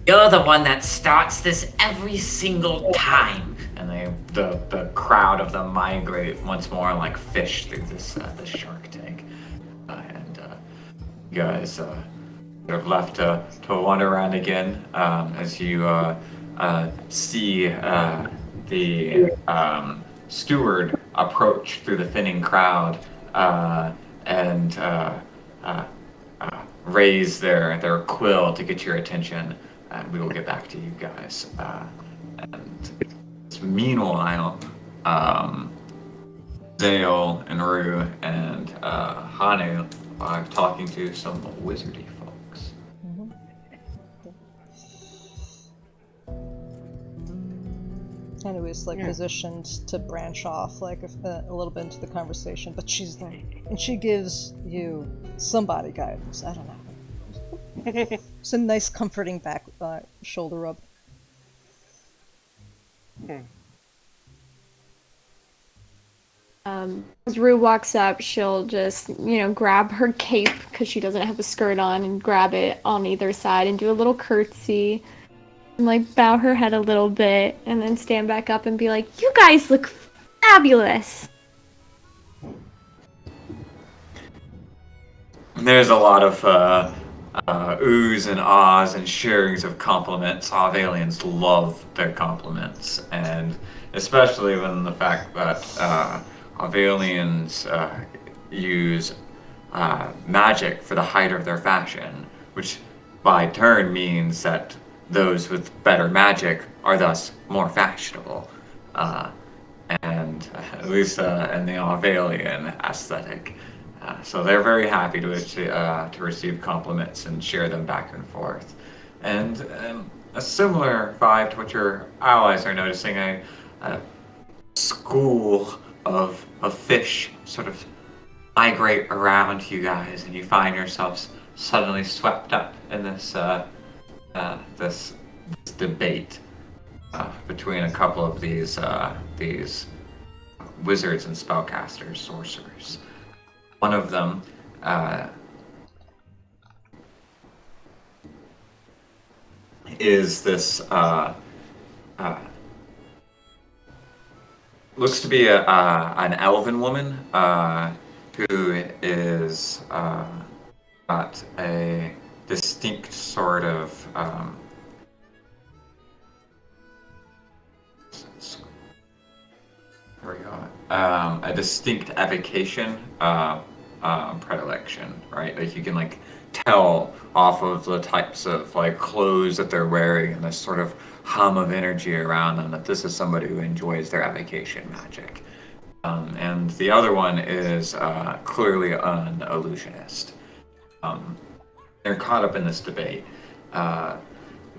You're the one that starts this every single time. and the crowd of them migrate once more like fish through this shark tank, and you guys sort of left to wander around again as you see the steward approach through the thinning crowd and raise their quill to get your attention. We will get back to you guys. And meanwhile, Zale and Rue and Hanu are talking to some wizardy folks. Hanu is positioned to branch off a little bit into the conversation, but she's there, and she gives you some body guidance. I don't know. It's a nice, comforting back shoulder rub. As Rue walks up, she'll just, grab her cape, because she doesn't have a skirt on, and grab it on either side and do a little curtsy and, bow her head a little bit and then stand back up and be like, "You guys look fabulous!" There's a lot of oohs and ahs and sharings of compliments. Avalians love their compliments, and especially when the fact that Avalians use magic for the height of their fashion, which by turn means that those with better magic are thus more fashionable. And at least in the Avalian aesthetic. So they're very happy to receive compliments and share them back and forth. And a similar vibe to what your allies are noticing, a school of fish sort of migrate around you guys, and you find yourselves suddenly swept up in this this debate between a couple of these wizards and spellcasters, sorcerers. One of them is this looks to be an elven woman who is got a distinct sort of here we go. A distinct evocation predilection, right? Like you can like tell off of the types of like clothes that they're wearing and this sort of hum of energy around them that this is somebody who enjoys their evocation magic. And the other one is clearly an illusionist. They're caught up in this debate.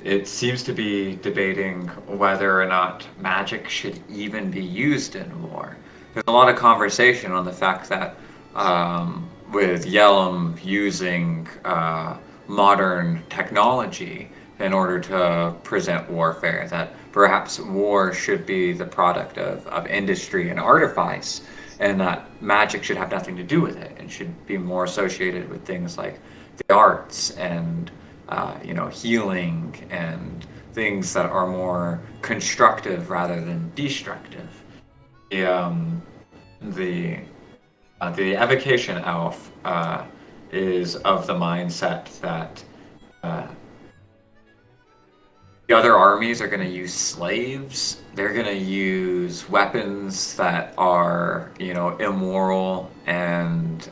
It seems to be debating whether or not magic should even be used in war. There's a lot of conversation on the fact that with Yellum using modern technology in order to present warfare, that perhaps war should be the product of industry and artifice, and that magic should have nothing to do with it and should be more associated with things like the arts and healing and things that are more constructive rather than destructive. The evocation elf is of the mindset that the other armies are going to use slaves. They're going to use weapons that are, immoral and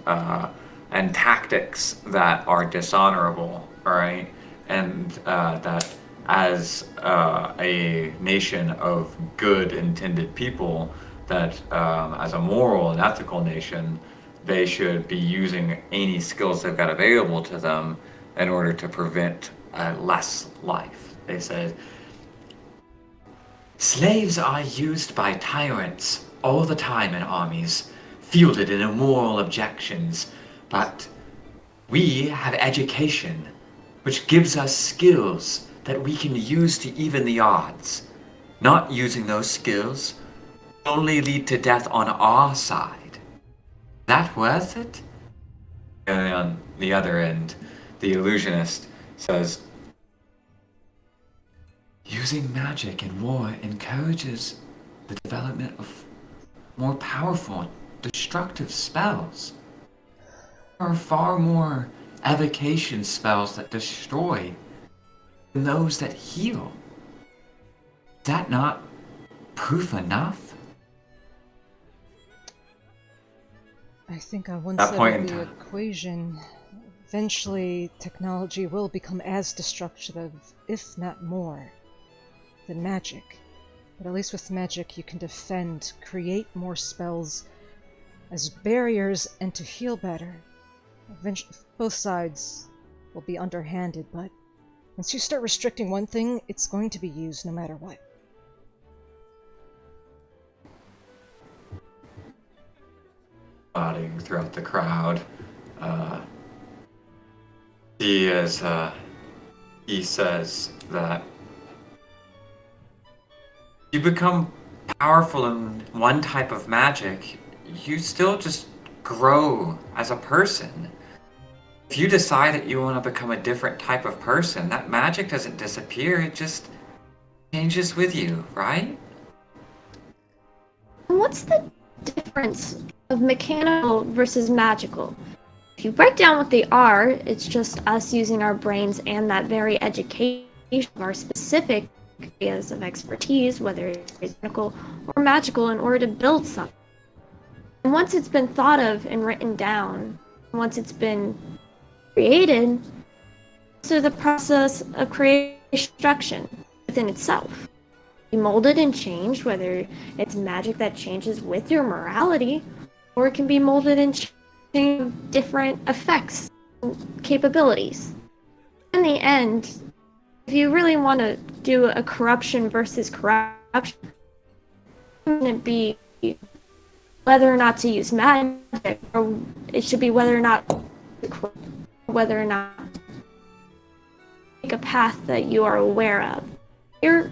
tactics that are dishonorable, right? And that as a nation of good intended people, that as a moral and ethical nation, they should be using any skills they've got available to them in order to prevent less life. They said, slaves are used by tyrants all the time in armies, fielded in immoral objections, but we have education, which gives us skills that we can use to even the odds. Not using those skills only lead to death on our side. That worth it? And on the other end, the illusionist says, using magic in war encourages the development of more powerful, destructive spells. There are far more evocation spells that destroy than those that heal. Is that not proof enough? I think on one That side point of in the time. equation, eventually technology will become as destructive, if not more, than magic. But at least with magic you can defend, create more spells as barriers, and to heal better. Eventually, both sides will be underhanded, but once you start restricting one thing, it's going to be used no matter what. Nodding throughout the crowd. He says that you become powerful in one type of magic, you still just grow as a person. If you decide that you want to become a different type of person, that magic doesn't disappear, it just changes with you, right? What's the difference of mechanical versus magical? If you break down what they are, it's just us using our brains and that very education of our specific areas of expertise, whether it's technical or magical, in order to build something. And once it's been thought of and written down, once it's been created, so the process of creation construction within itself. Be molded and changed, whether it's magic that changes with your morality, or it can be molded and changed with different effects and capabilities. In the end, if you really want to do a corruption versus corruption, it shouldn't be whether or not to use magic, or it should be whether or not take a path that you are aware of. Your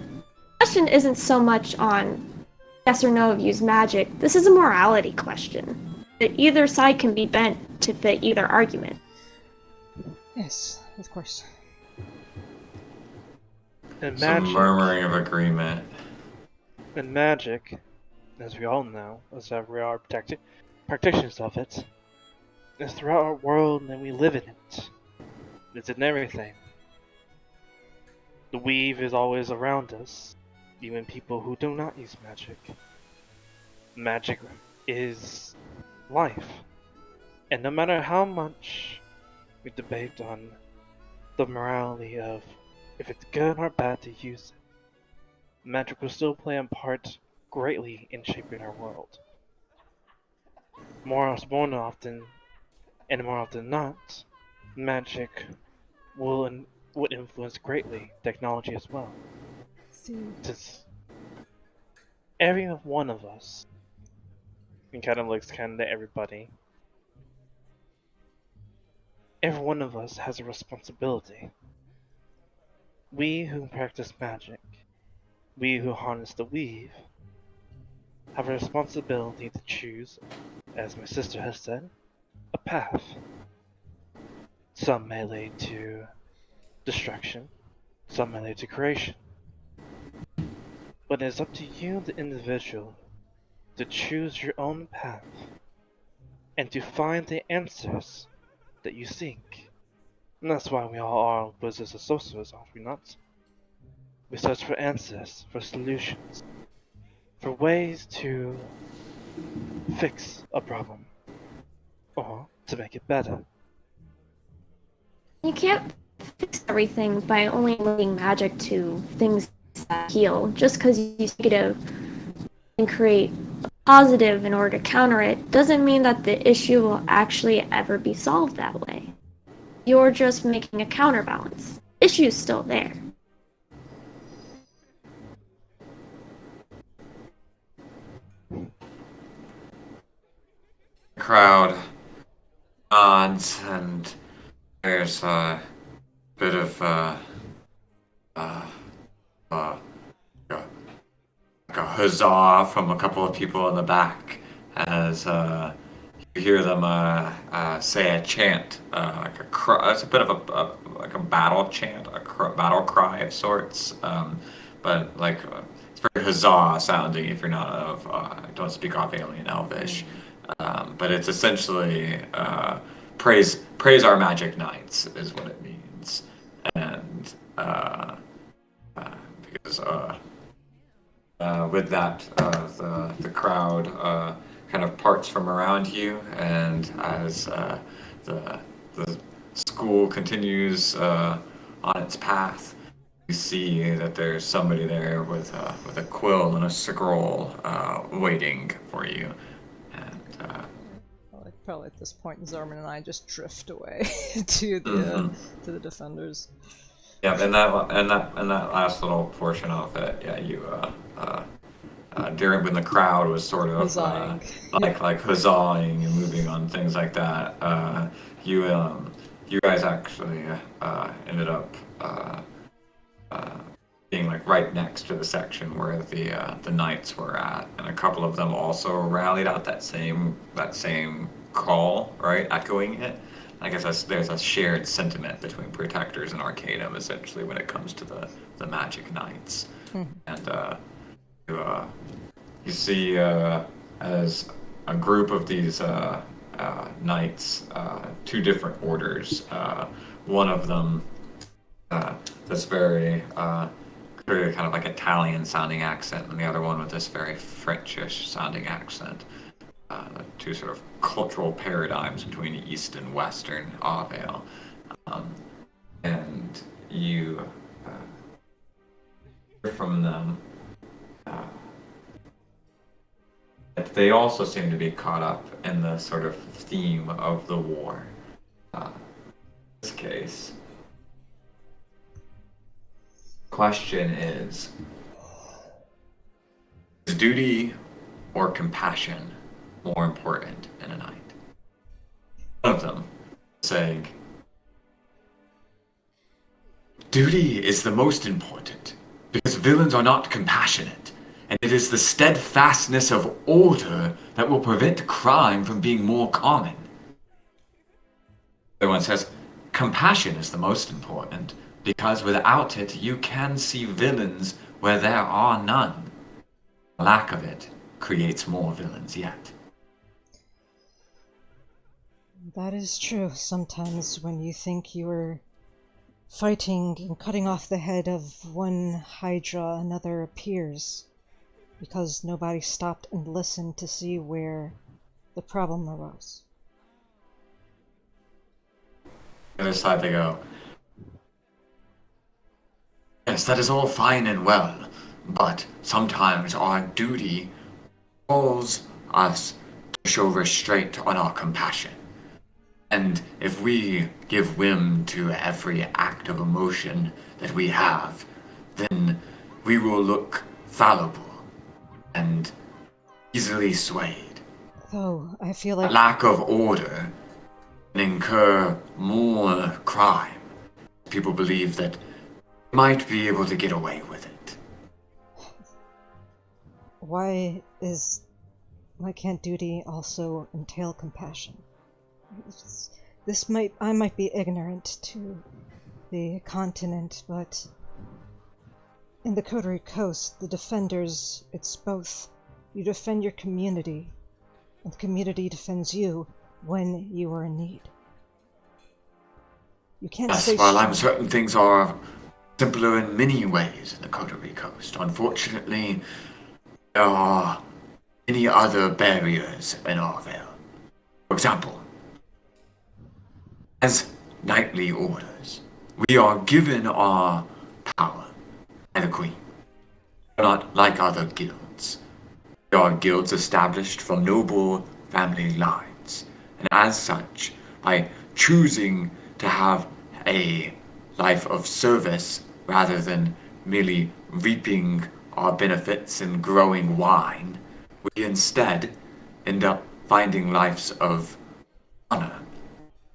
question isn't so much on yes or no of use magic. This is a morality question. That either side can be bent to fit either argument. Yes, of course. And Some magic, murmuring of agreement. and magic, as we all know, as we are practitioners of it, is throughout our world and we live in it. It's in everything. The weave is always around us, even people who do not use magic. Magic is life. And no matter how much we debate on the morality of if it's good or bad to use it, magic will still play a part greatly in shaping our world. More often and more often than not, magic would influence greatly technology as well. Just every one of us, and kind of looks kind of to everybody, every one of us has a responsibility. We who practice magic, we who harness the weave, have a responsibility to choose, as my sister has said, a path. Some may lead to destruction, some may lead to creation. But it is up to you, the individual, to choose your own path and to find the answers that you seek. And that's why we all are wizards and sorcerers, are we not? We search for answers, for solutions, for ways to fix a problem, or to make it better. You can't fix everything by only linking magic to things that heal. Just because you use negative and create a positive in order to counter it doesn't mean that the issue will actually ever be solved that way. You're just making a counterbalance. Issue's still there. Crowd nods, and there's a bit of like a huzzah from a couple of people in the back as you hear them say a chant, like a cry. It's a bit of a battle chant, battle cry of sorts, but like it's very huzzah sounding if you're not of don't speak off alien Elvish. But it's essentially praise our magic knights is what it means, and because with that the crowd kind of parts from around you, and as the school continues on its path, you see that there's somebody there with a quill and a scroll waiting for you. Probably at this point, Zorman and I just drift away to the defenders. Yeah, and that last little portion of it, yeah, you during when the crowd was sort of like huzzahing and moving on things like that, you guys actually ended up being like right next to the section where the knights were at, and a couple of them also rallied out that same call, right, echoing it. I guess there's a shared sentiment between Protectors and Arcanum, essentially, when it comes to the Magic Knights. And you see as a group of these knights, two different orders. One of them that's very very kind of like Italian sounding accent, and the other one with this very Frenchish sounding accent. Two sort of cultural paradigms between East and Western Arvale. And you hear from them that they also seem to be caught up in the sort of theme of the war. In this case, question is duty or compassion more important in a night? One of them saying, duty is the most important, because villains are not compassionate, and it is the steadfastness of order that will prevent crime from being more common. The other one says, compassion is the most important, because without it you can see villains where there are none. The lack of it creates more villains yet. That is true. Sometimes when you think you are fighting and cutting off the head of one Hydra, another appears, because nobody stopped and listened to see where the problem arose. The other side they go, yes, that is all fine and well, but sometimes our duty calls us to show restraint on our compassion. And if we give whim to every act of emotion that we have, then we will look fallible and easily swayed. Though, I feel like... Lack of order can incur more crime. People believe that they might be able to get away with it. Why can't duty also entail compassion? I might be ignorant to the continent, but in the Coterie Coast, the Defenders, it's both. You defend your community, and the community defends you when you are in need. You can't Yes, say while I'm certain things are simpler in many ways in the Coterie Coast, unfortunately, there are many other barriers in Arvale. For example, as knightly orders, we are given our power by the Queen. We are not like other guilds. We are guilds established from noble family lines, and as such, by choosing to have a life of service rather than merely reaping our benefits and growing wine, we instead end up finding lives of honor.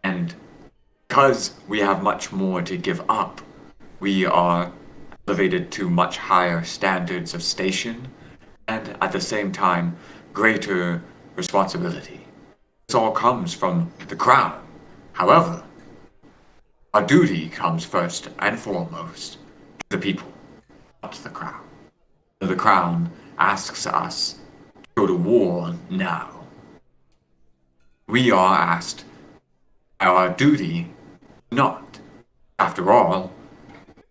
And because we have much more to give up, we are elevated to much higher standards of station and at the same time greater responsibility. This all comes from the crown. However, our duty comes first and foremost to the people, not the crown. The crown asks us to go to war now. We are asked by our duty not. After all,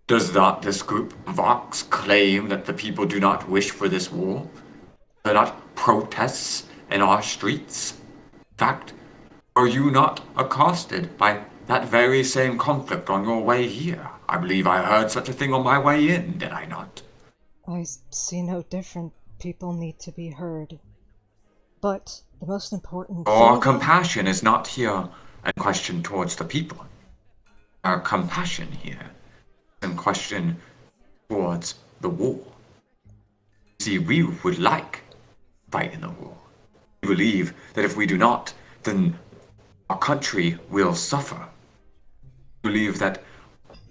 does not this group Vox claim that the people do not wish for this war? There are not protests in our streets? In fact, are you not accosted by that very same conflict on your way here? I believe I heard such a thing on my way in, did I not? I see no different. People need to be heard. But the most important Our thing... compassion is not here in question towards the people. Our compassion here is in question towards the war. See, we would like to fight in the war. We believe that if we do not, then our country will suffer. We believe that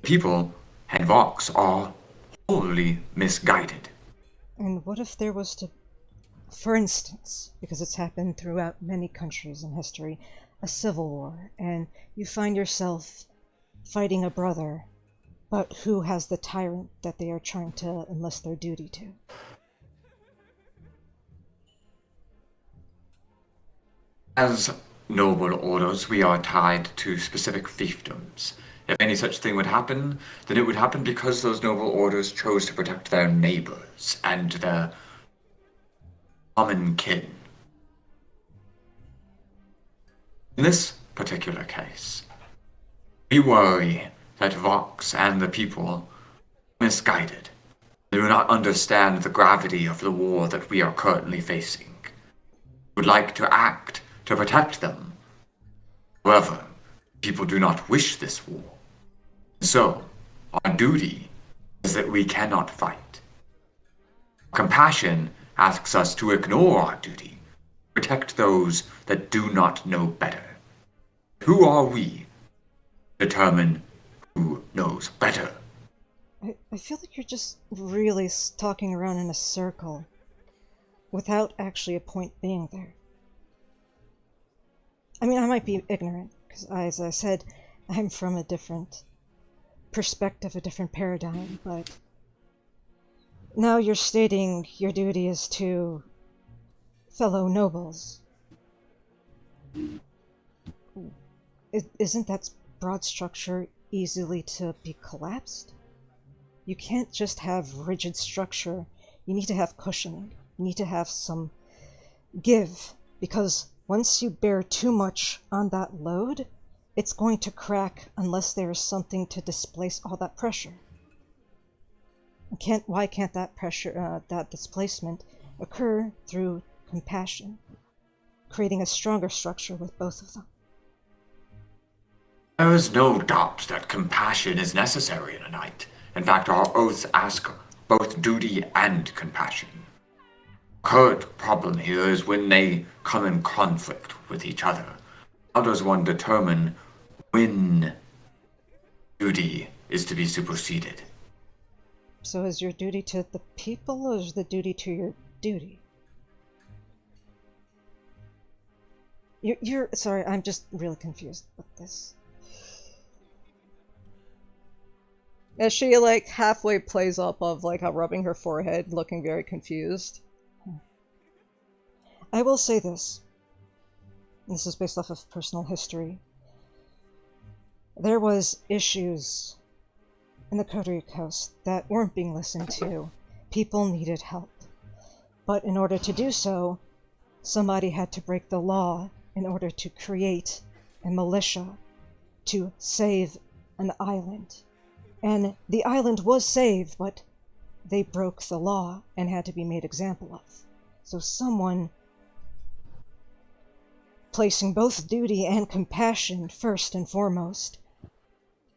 people and Vox are wholly misguided. And what if there was to, for instance, because it's happened throughout many countries in history, a civil war, and you find yourself fighting a brother, but who has the tyrant that they are trying to enlist their duty to? As noble orders, we are tied to specific fiefdoms, If any such thing would happen, then it would happen because those noble orders chose to protect their neighbors and their common kin. In this particular case, we worry that Vox and the people are misguided. They do not understand the gravity of the war that we are currently facing. We would like to act to protect them. However, people do not wish this war. So, our duty is that we cannot fight. Compassion asks us to ignore our duty, protect those that do not know better. Who are we to determine who knows better? I feel like you're just really talking around in a circle without actually a point being there. I mean, I might be ignorant, because as I said, I'm from a different perspective, a different paradigm, but now you're stating your duty is to fellow nobles. Isn't that broad structure easily to be collapsed? You can't just have rigid structure. You need to have cushioning. You need to have some give, because once you bear too much on that load, it's going to crack unless there is something to displace all that pressure. Why can't that pressure, that displacement, occur through compassion, creating a stronger structure with both of them? There is no doubt that compassion is necessary in a knight. In fact, our oaths ask both duty and compassion. Current problem here is when they come in conflict with each other. How does one determine when duty is to be superseded? So is your duty to the people, or is the duty to your duty? You're sorry, I'm just really confused with this. As she, like, halfway plays up of, like, rubbing her forehead, looking very confused. I will say this. This is based off of personal history. There was issues in the Coterie Coast that weren't being listened to. People needed help. But in order to do so, somebody had to break the law in order to create a militia to save an island. And the island was saved, but they broke the law and had to be made example of. So someone placing both duty and compassion first and foremost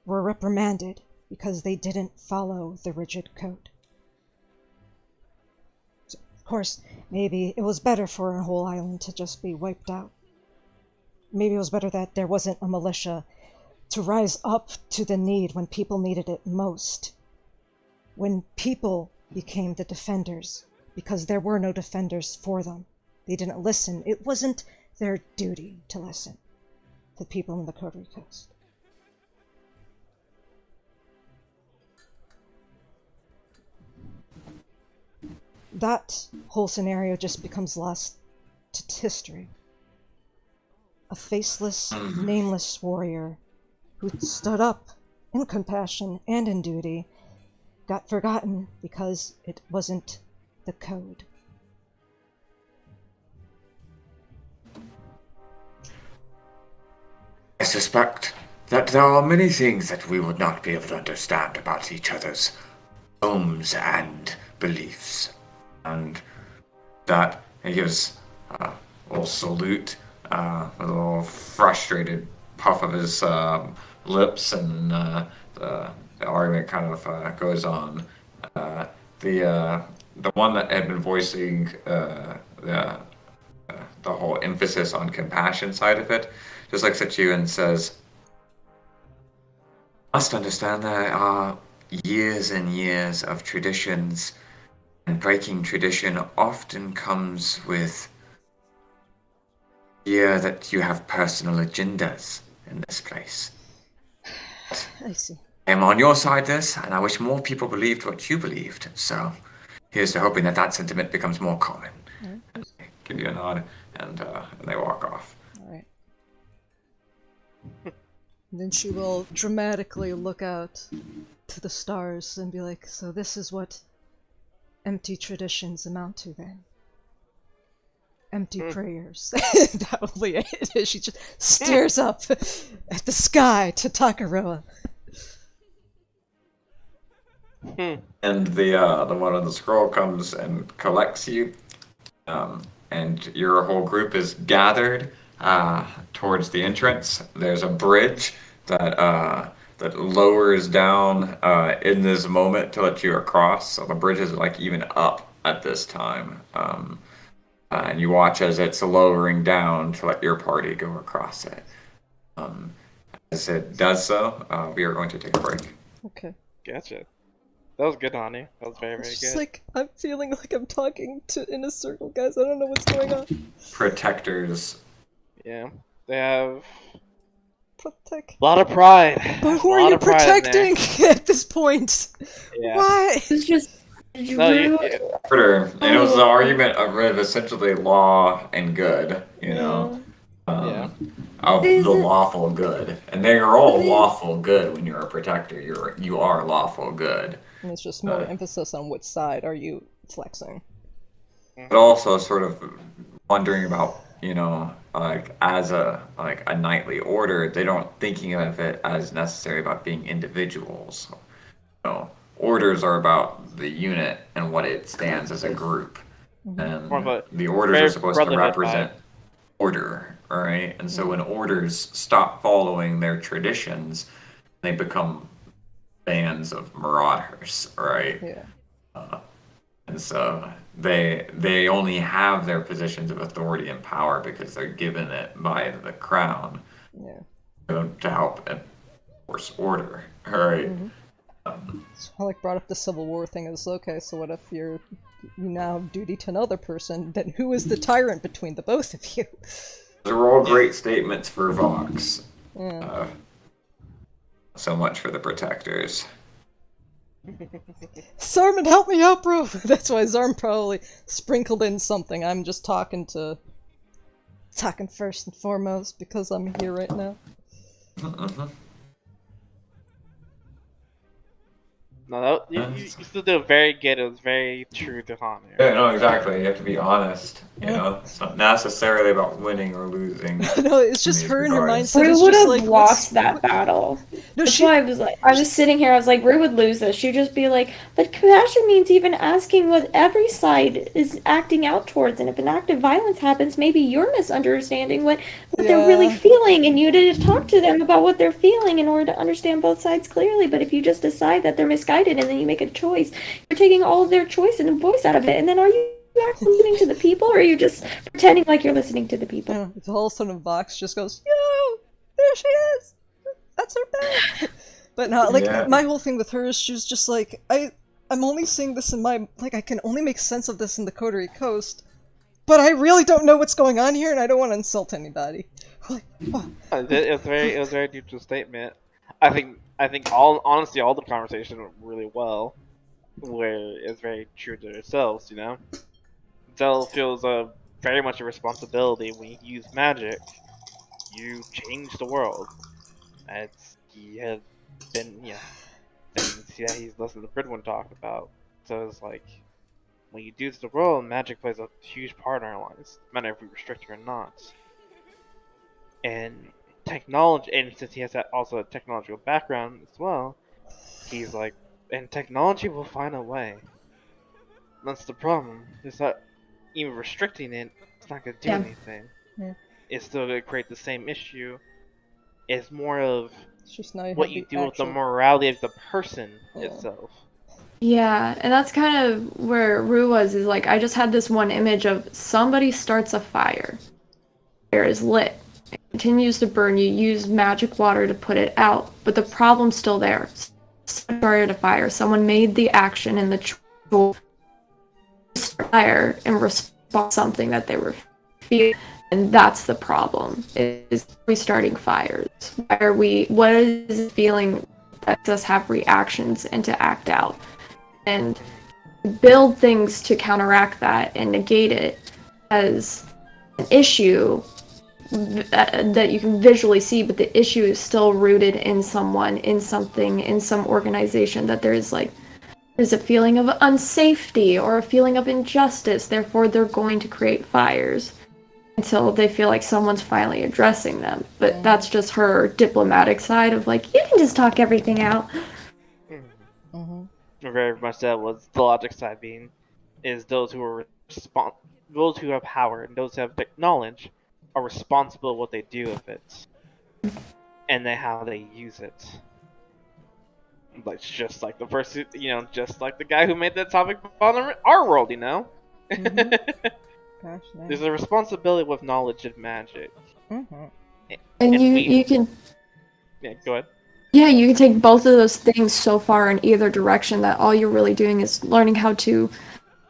were reprimanded because they didn't follow the rigid code. So, of course, maybe it was better for a whole island to just be wiped out. Maybe it was better that there wasn't a militia to rise up to the need when people needed it most. When people became the defenders, because there were no defenders for them. They didn't listen. It wasn't their duty to listen to people in the Coterie Coast. That whole scenario just becomes lost to history. A faceless, nameless warrior who stood up in compassion and in duty got forgotten because it wasn't the code. I suspect that there are many things that we would not be able to understand about each other's homes and beliefs. And that he gives a little salute, a little frustrated puff of his lips, and the argument kind of goes on. The one that had been voicing the whole emphasis on compassion side of it just looks at you and says, "Must understand there are years and years of traditions, and breaking tradition often comes with fear that you have personal agendas in this place. I see. I am on your side this, and I wish more people believed what you believed, so here's to hoping that that sentiment becomes more common." Right. Give you a nod, and they walk off. Alright. And then she will dramatically look out to the stars and be like, so this is what empty traditions amount to then. Empty prayers. Probably it. She just stares up at the sky to Takaroa. And the one on the scroll comes and collects you, and your whole group is gathered towards the entrance. There's a bridge that lowers down in this moment to let you across. So the bridge is like even up at this time, and you watch as it's lowering down to let your party go across it. As it does so, we are going to take a break. Okay. Gotcha. That was good, Hani. That was very, very It's good. just like, I'm feeling like I'm talking in a circle, guys. I don't know what's going on. Protectors. Yeah. They have Protect. a lot of pride. But who A are lot you of pride in there. protecting at this point? Yeah. Why? It's just. Did you No, Order. And it was the argument of essentially law and good, you know, of the lawful good, and they are all lawful good. When you're a protector, you are lawful good. And it's just more emphasis on which side are you flexing. But also sort of wondering about, you know, like as a knightly order, they don't thinking of it as necessary about being individuals. You know, orders are about the unit and what it stands as a group. And More of a the orders very are supposed to brotherhood represent order, right? And so when orders stop following their traditions, they become bands of marauders, right? Yeah. And so they only have their positions of authority and power because they're given it by the crown. Yeah. To help enforce order, right? So I brought up the Civil War thing as, okay, so what if you now have duty to another person, then who is the tyrant between the both of you? Those are all great statements for Vox. Yeah. So much for the protectors. Zarman, help me out, bro! That's why Zarm probably sprinkled in something. I'm just talking first and foremost because I'm here right now. No, you still did very good. It was very true to Hani. Yeah, no, exactly. You have to be honest. You know, it's not necessarily about winning or losing. No, it's just her and her mindset. Rue Is would just have like, lost that battle. No, That's why I was sitting here, I was like, Rue would lose this. She'd just be like, but compassion means even asking what every side is acting out towards, and if an act of violence happens, maybe you're misunderstanding what they're really feeling, and you need to talk to them about what they're feeling in order to understand both sides clearly. But if you just decide that they're misguided and then you make a choice, you're taking all of their choice and voice out of it, and then are you actually listening to the people, or are you just pretending like you're listening to the people? Yeah, it's all of a sudden Vox just goes, yo, there she is! That's her back! But no, like, my whole thing with her is she was just like, I'm only seeing this in my, like, I can only make sense of this in the Coterie Coast, but I really don't know what's going on here, and I don't want to insult anybody. Like, oh. It was a very neutral statement. I think honestly all the conversation went really well, where it's very true to themselves, you know. Zell feels very much a responsibility when you use magic. You change the world. He had been, things that he's listened to Fridwin talk about. So it's like, when you do the world, magic plays a huge part in our lives, no matter if we restrict it or not. And technology, and since he has also a technological background as well, he's like, and technology will find a way. That's the problem. It's not even restricting it. It's not gonna do anything. Yeah. It's still gonna create the same issue. It's more of just now what you do with the morality of the person itself. Yeah, and that's kind of where Rue was, is like, I just had this one image of somebody starts a fire. Fire is lit. It continues to burn. You use magic water to put it out, but the problem's still there. Someone started a fire. Someone made the action and the choice to start a fire in response to something that they were feeling. And that's the problem, is restarting fires. What is it feeling that lets us have reactions and to act out? And build things to counteract that and negate it as an issue that you can visually see, but the issue is still rooted in someone, in something, in some organization, that there's a feeling of unsafety or a feeling of injustice, therefore they're going to create fires until they feel like someone's finally addressing them. But that's just her diplomatic side of like, you can just talk everything out. Very much that was the logic side being, is those who are those who have power and those who have knowledge are responsible for what they do with it, and then how they use it. Like just like the person, just like the guy who made that topic on our world, Gosh, nice. There's a responsibility with knowledge and magic. And And you can Yeah, go ahead. Yeah, you can take both of those things so far in either direction that all you're really doing is learning how to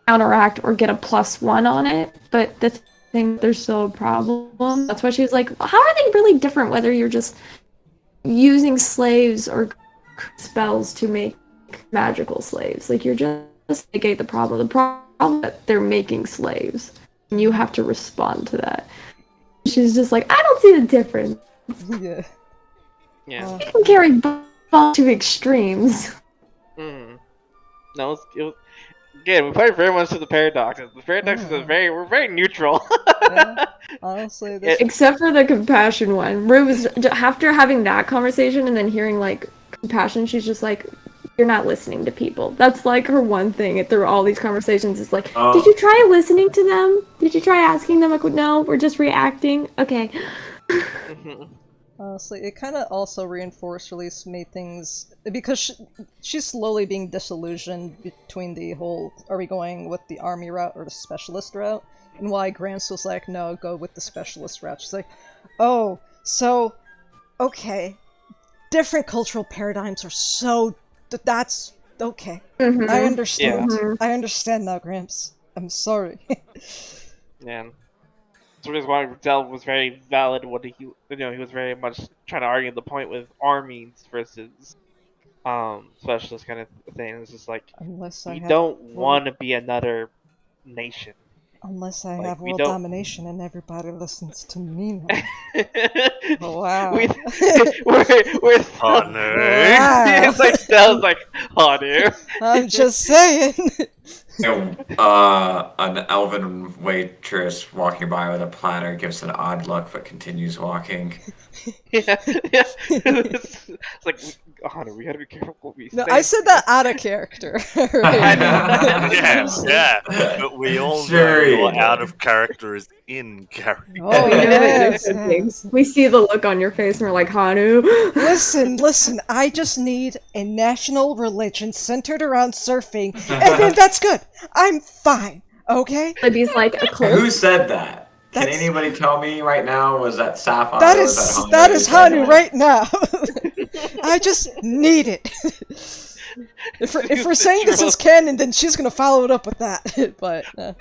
counteract or get a +1 on it. But the thing, there's still a problem. That's why she was like, how are they really different whether you're just using slaves or spells to make magical slaves? Like, you're just negate the problem. The problem is that they're making slaves. And you have to respond to that. She's just like, I don't see the difference. Yeah. Yeah. You can carry both to extremes. No, it was again, we played very much to the paradoxes. The paradoxes are we're very neutral. Yeah. Honestly, this Except for the compassion one. Rue was, after having that conversation and then hearing, like, compassion, she's just like, you're not listening to people. That's, like, her one thing through all these conversations is like, did you try listening to them? Did you try asking them? Like, no, we're just reacting. Okay. Honestly, it kind of also reinforced, or at least made things, because she's slowly being disillusioned between the whole, are we going with the army route or the specialist route? And why Gramps was like, no, go with the specialist route. She's like, oh, so, okay, different cultural paradigms are so, that's, okay. I understand. Yeah. I understand now, Gramps. I'm sorry. Yeah. So that's why Dell was very valid. He was very much trying to argue the point with armies versus specialist kind of thing. It's just like, Unless I we have don't world- want to be another nation. Unless I Like, have we world don't- domination and everybody listens to me. Oh, wow. we're Oh no. Wow. It's like Dell's like, oh dude. I'm just saying. An elven waitress walking by with a platter gives an odd look but continues walking. Yeah. It's like, Hunter, we gotta be careful what we No, say. I said that out of character. Yeah, but we all Sure know you your do. out of character is in character. Oh, yes, yes. We see the look on your face and we're like, Hanu. Listen, I just need a national religion centered around surfing, and then that's good. I'm fine, okay? Libby's like a Who cult. said that? Can That's- anybody tell me right now? Was that Sapphire? That or is was that who is said Hanu that? right now. I just need it. If we're saying this is canon, then she's gonna follow it up with that. But I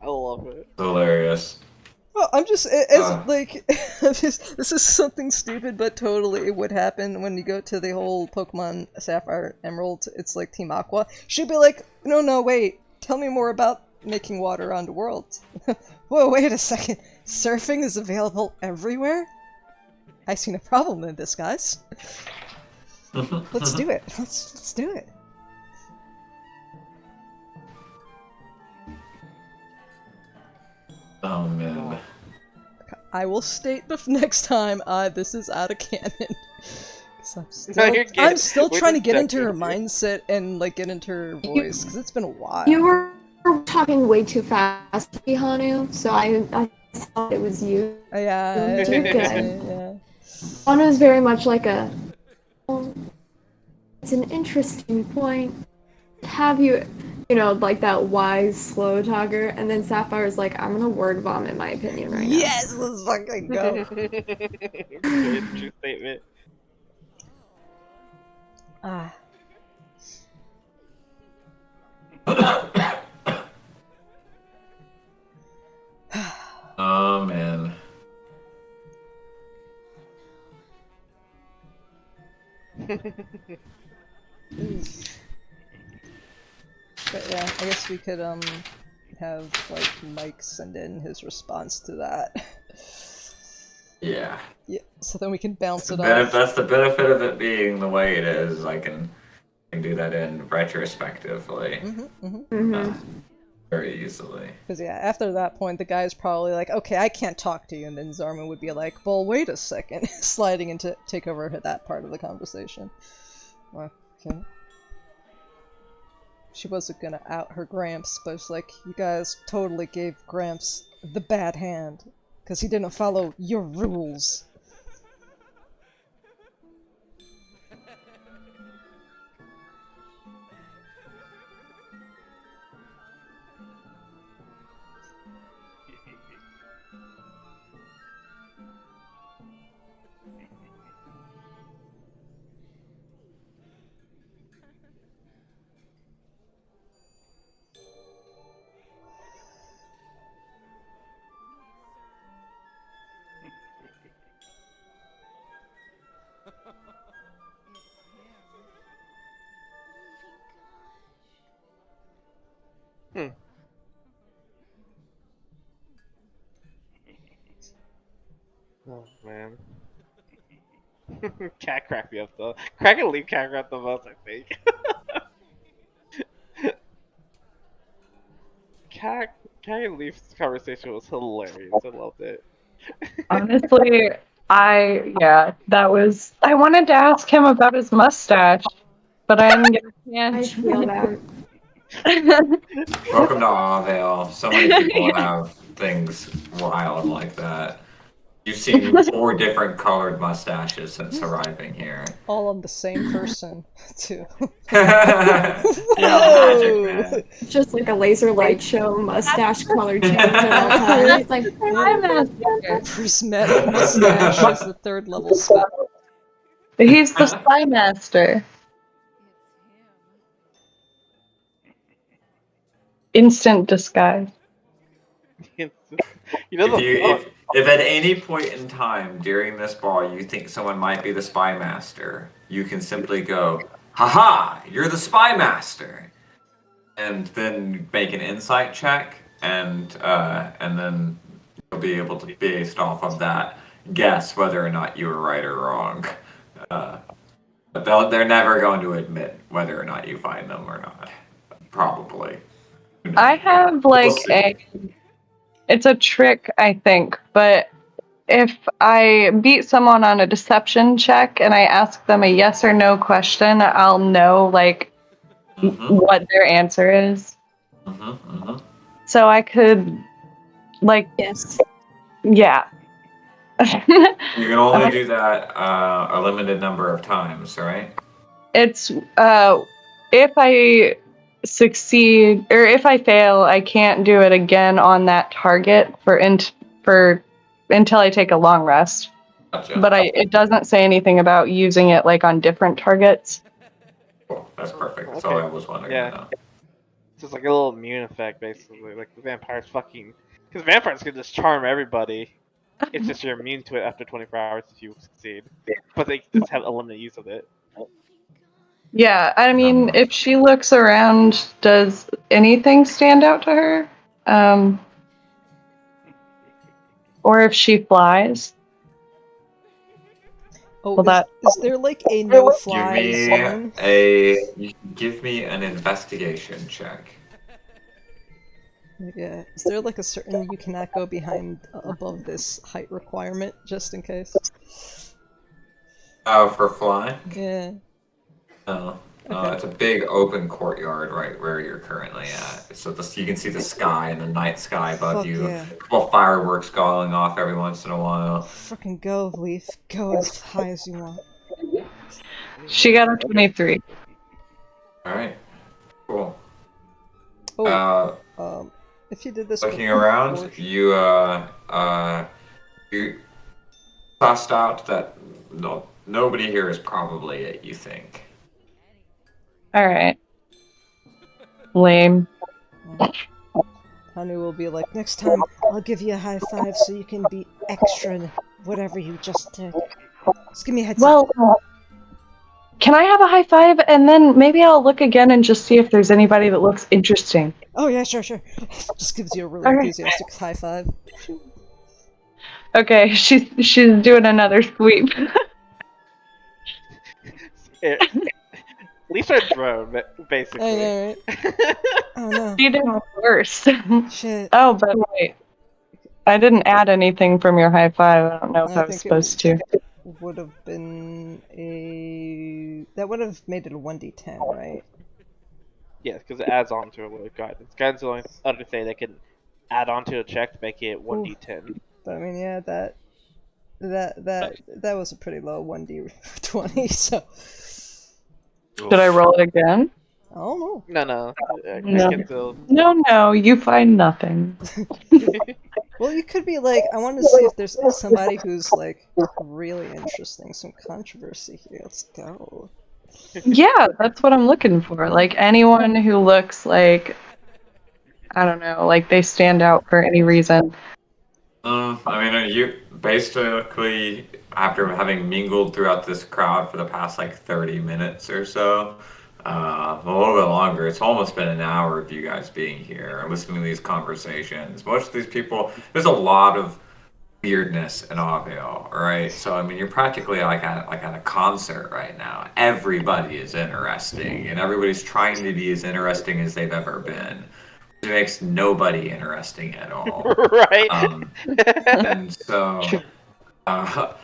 love it. Hilarious. well, I'm just like this is something stupid, but totally it would happen when you go to the whole Pokemon Sapphire Emerald. It's like Team Aqua. She'd be like, no, wait. Tell me more about making water around the world. Whoa, wait a second. Surfing is available everywhere? I see no problem in this, guys. Let's do it. Let's do it. Oh man. I will state next time this is out of canon. 'Cause you're good. I'm still We're trying to just get into her joking. mindset and like get into her voice because it's been a while. You were talking way too fast, Hanu, so I thought it was you. Yeah, You're good. yeah. Hanu is very much like a. It's an interesting point. Have you, like that wise, slow talker, and then Sapphire's like, I'm gonna word vomit my opinion right now. Yes, let's fucking go. Good, true statement. Ah. Oh man. But yeah, I guess we could have like Mike send in his response to that. Yeah. Yeah, so then we can bounce it off. That's the benefit of it being the way it is. I can do that in retrospectively very easily. Because yeah, after that point, the guy's probably like, "Okay, I can't talk to you," and then Zarma would be like, "Well, wait a second," sliding into take over that part of the conversation. Okay. She wasn't gonna out her Gramps, but it's like, you guys totally gave Gramps the bad hand because he didn't follow your rules. Oh man. Cat cracked me up though. Crack and Leaf cat cracked the most, I think. Cat and Leaf's conversation was hilarious. I loved it. Honestly, I wanted to ask him about his mustache, but I didn't get a I chance. feel that. Welcome to Awvale. So many people have things wild like that. You've seen 4 different colored mustaches since arriving here. All on the same person, too. Yeah, magic man. Just like a laser light show, mustache color change at all times. It's like, Prismatic mustache is the 3rd level spell. He's the Spy Master. Instant disguise. You know If at any point in time during this ball you think someone might be the Spy Master, you can simply go, "Haha, you're the Spy Master," and then make an insight check, and then you'll be able to, based off of that, guess whether or not you were right or wrong. But they're never going to admit whether or not you find them or not. Probably. I have like it's a trick, I think, but if I beat someone on a deception check and I ask them a yes or no question, I'll know like what their answer is. So I could like Yes. Yeah. You can only do that a limited number of times, right? It's if I succeed or if I fail, I can't do it again on that target for until I take a long rest. Gotcha. But it doesn't say anything about using it like on different targets. Cool. That's perfect. That's Okay. all I was wondering. Yeah. It's just like a little immune effect, basically. Like the vampires because vampires can just charm everybody. It's just you're immune to it after 24 hours if you succeed. But they just have a limited use of it. Yeah, I mean, if she looks around, does anything stand out to her? Or if she flies? Oh, Well, is there like a no-fly zone? Give me an investigation check. Yeah. Is there like a certain you cannot go behind above this height requirement, just in case? Oh, for flying? Yeah. No. No, Okay. it's a big open courtyard right where you're currently at. So you can see the sky and the night sky above Fuck you. yeah. A couple of fireworks going off every once in a while. Fucking go, Leaf. Go as high as you want. She got a 23. Alright. Cool. Oh, if you did this Looking before- around, you sussed out that nobody here is probably it, you think. Alright. Lame. Hanu will be like, next time I'll give you a high five so you can be extra whatever you just did. Just give me a heads up. Well, Can I have a high five, and then maybe I'll look again and just see if there's anybody that looks interesting. Oh yeah, sure. Just gives you a really Alright. enthusiastic high five. Okay, she's doing another sweep. Lisa drone, basically. I know, right? Oh no. She did worse. Shit. Oh, but wait. I didn't add anything from your high five. I don't know if I was supposed to. Would have been that would have made it a 1d10, right? Yeah, because it adds on to a little guidance. Guidance is the only other thing that can add on to a check to make it 1d10. But I mean, yeah, that was a pretty low 1d20. So. Did I roll it again? Oh no. No. No, you find nothing. Well, you could be like, I want to see if there's somebody who's like really interesting, some controversy here. Let's go. Yeah, that's what I'm looking for. Like anyone who looks like, I don't know, like they stand out for any reason. I mean, you basically, after having mingled throughout this crowd for the past like 30 minutes or so, a little bit longer, it's almost been an hour of you guys being here and listening to these conversations. Most of these people, there's a lot of weirdness in Auville, right? So I mean, you're practically like at a concert right now. Everybody is interesting, and everybody's trying to be as interesting as they've ever been. It makes nobody interesting at all. Right. And so,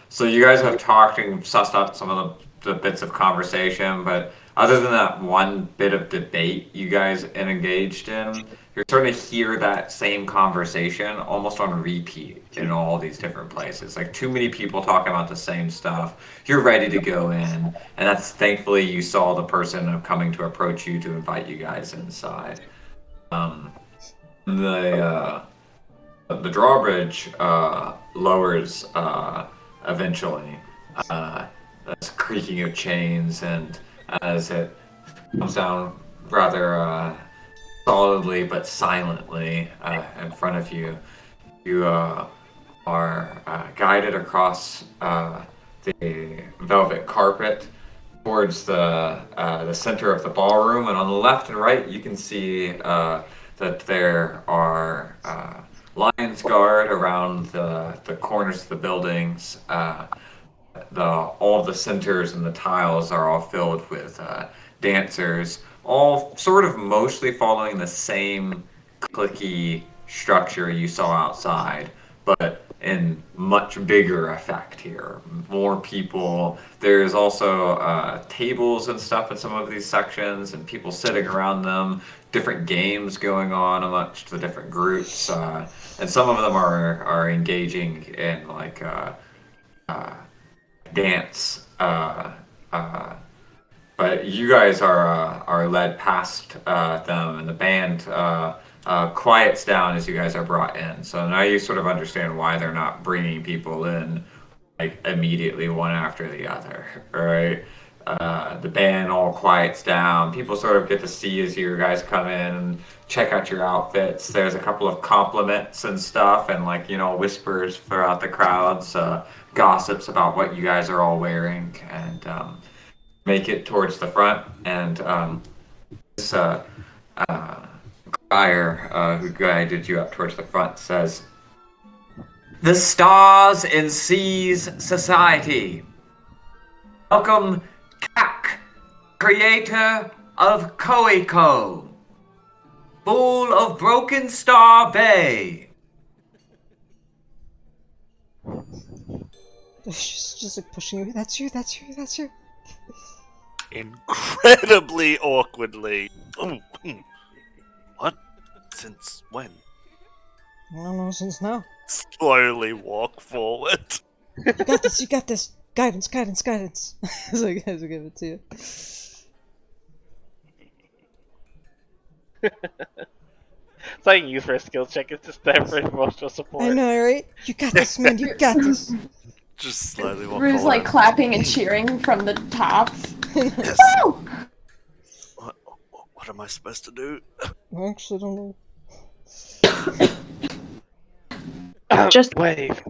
so you guys have talked and sussed out some of the bits of conversation, but other than that one bit of debate you guys engaged in, you're starting to hear that same conversation almost on repeat in all these different places. Like too many people talking about the same stuff. You're ready to go in, and that's thankfully you saw the person coming to approach you to invite you guys inside. The drawbridge lowers eventually. That's creaking of chains, and as it comes down rather solidly but silently in front of you, you are guided across the velvet carpet towards the center of the ballroom, and on the left and right you can see that there are lions guard around the corners of the buildings. All of the centers and the tiles are all filled with dancers, all sort of mostly following the same clicky structure you saw outside, but in much bigger effect here. More people. There's also tables and stuff in some of these sections, and people sitting around them. Different games going on amongst the different groups, and some of them are engaging in like dance. But you guys are led past them, and the band quiets down as you guys are brought in. So now you sort of understand why they're not bringing people in like immediately one after the other, right? The band all quiets down. People sort of get to see as you guys come in and check out your outfits. There's a couple of compliments and stuff, and like whispers throughout the crowds, gossips about what you guys are all wearing, and make it towards the front. And this crier who guided you up towards the front says, "The Stars and Seas Society. Welcome, Kak, creator of Koiko, full of Broken Star Bay." She's just like pushing you. That's you. Incredibly awkwardly. Oh, what? Since when? I don't know, since now. Slowly walk forward. You got this. Guidance. So I guys will give it to you. It's like use for a skill check. It's just there for emotional support. I know, right? You got this, man. You got this. Just slowly walk Rue's forward. like clapping and cheering from the top. Yes. Woo! What am I supposed to do? I actually don't know. Just wave.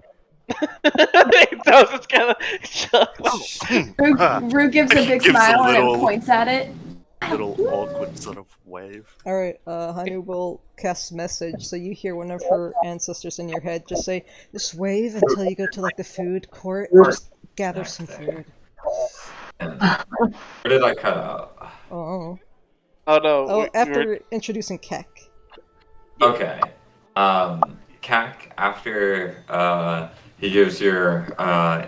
Toes just kind of chuckles. Rue gives a big Gives a smile little- and points at it. Little awkward sort of wave. Alright, Hanu will cast message, so you hear one of her ancestors in your head just say, just wave until you go to like the food court and just gather some food. Where did I cut out? Oh. Oh no. Oh, we after were- introducing Keck. Okay. Kak, after he gives your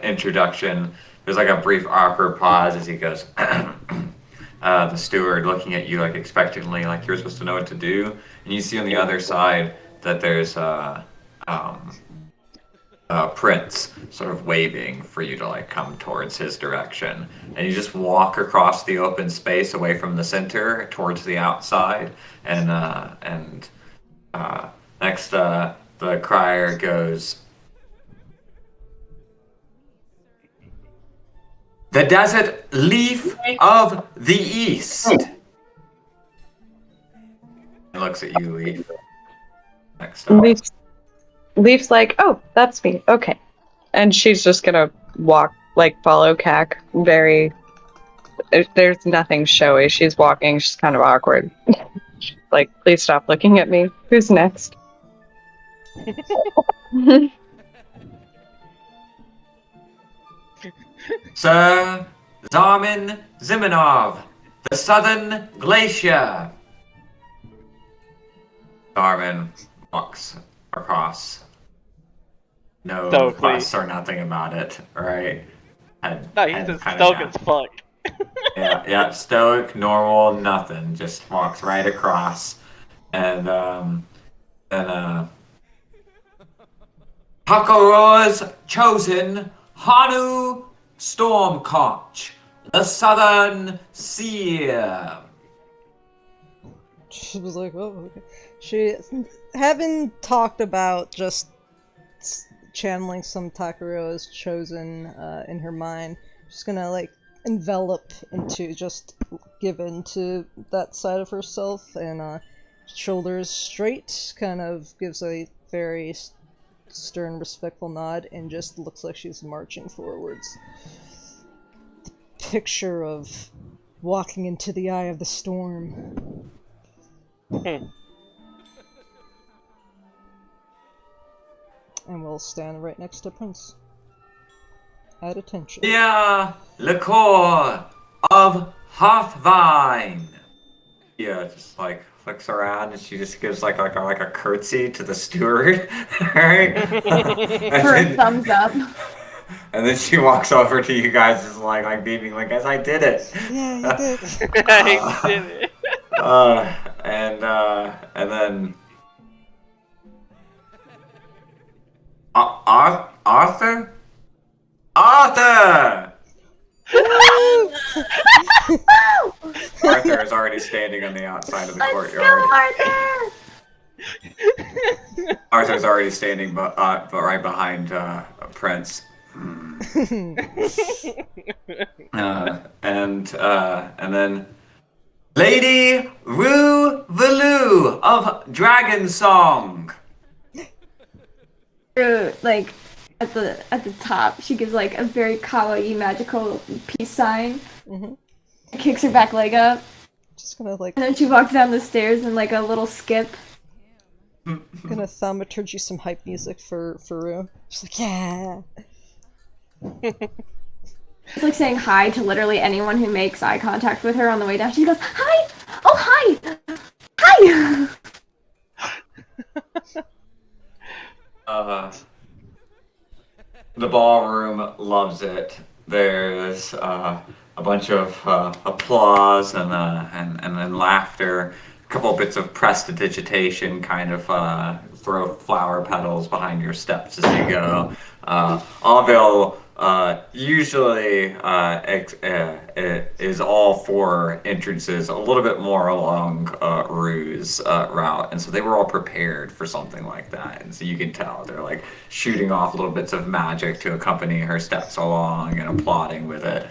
introduction, there's like a brief awkward pause as he goes, the steward looking at you like expectantly, like you're supposed to know what to do. And you see on the other side that there's Prince sort of waving for you to like come towards his direction. And you just walk across the open space away from the center towards the outside. And next, the crier goes, "The desert leaf of the east." He looks at you, Leaf. Next up. Leaf's like, oh, that's me. Okay. And she's just gonna walk, like, follow Cac. There's nothing showy. She's walking. She's kind of awkward. Like, please stop looking at me. Who's next? Sir Zarmin Ziminov, the Southern Glacier. Darwin walks across. No Stokely. fuss or nothing about it, right? No, he's just stoic as fuck. Yeah, stoic, normal, nothing. Just walks right across. And then Hakuro's chosen Hanu Stormconch, the Southern Seer. She was like, oh, okay. She, having talked about just channeling some Takuro's chosen in her mind, she's gonna like envelop into, just give in to that side of herself, and shoulders straight, kind of gives a very stern, respectful nod, and just looks like she's marching forwards. The picture of walking into the eye of the storm. And we'll stand right next to Prince. At attention. Yeah, liqueur of Hearthvine. yeah, just like looks around and she just gives like a curtsy to the steward, right? For a thumbs up. And then she walks over to you guys, just like beaming, like, "Guys, I did it." Yeah, you did. He did it. And then Arthur? Arthur! Arthur is already standing on the outside of the courtyard. Arthur's already standing, but right behind Prince. And then Lady Rue Valoo of Dragon Song. Like at the top, she gives like a very kawaii magical peace sign. Mhm. Kicks her back leg up, Just gonna like, and then she walks down the stairs in like a little skip. gonna thaumaturgy some hype music for Rue. Just like, yeah. It's like saying hi to literally anyone who makes eye contact with her on the way down. She goes, "Hi! Oh, hi! Hi!" The ballroom loves it. There's a bunch of applause and then laughter. A couple bits of prestidigitation, kind of throw flower petals behind your steps as you go. Alville usually is all four entrances a little bit more along Rue's route, and so they were all prepared for something like that. And so you can tell they're like shooting off little bits of magic to accompany her steps along and applauding with it.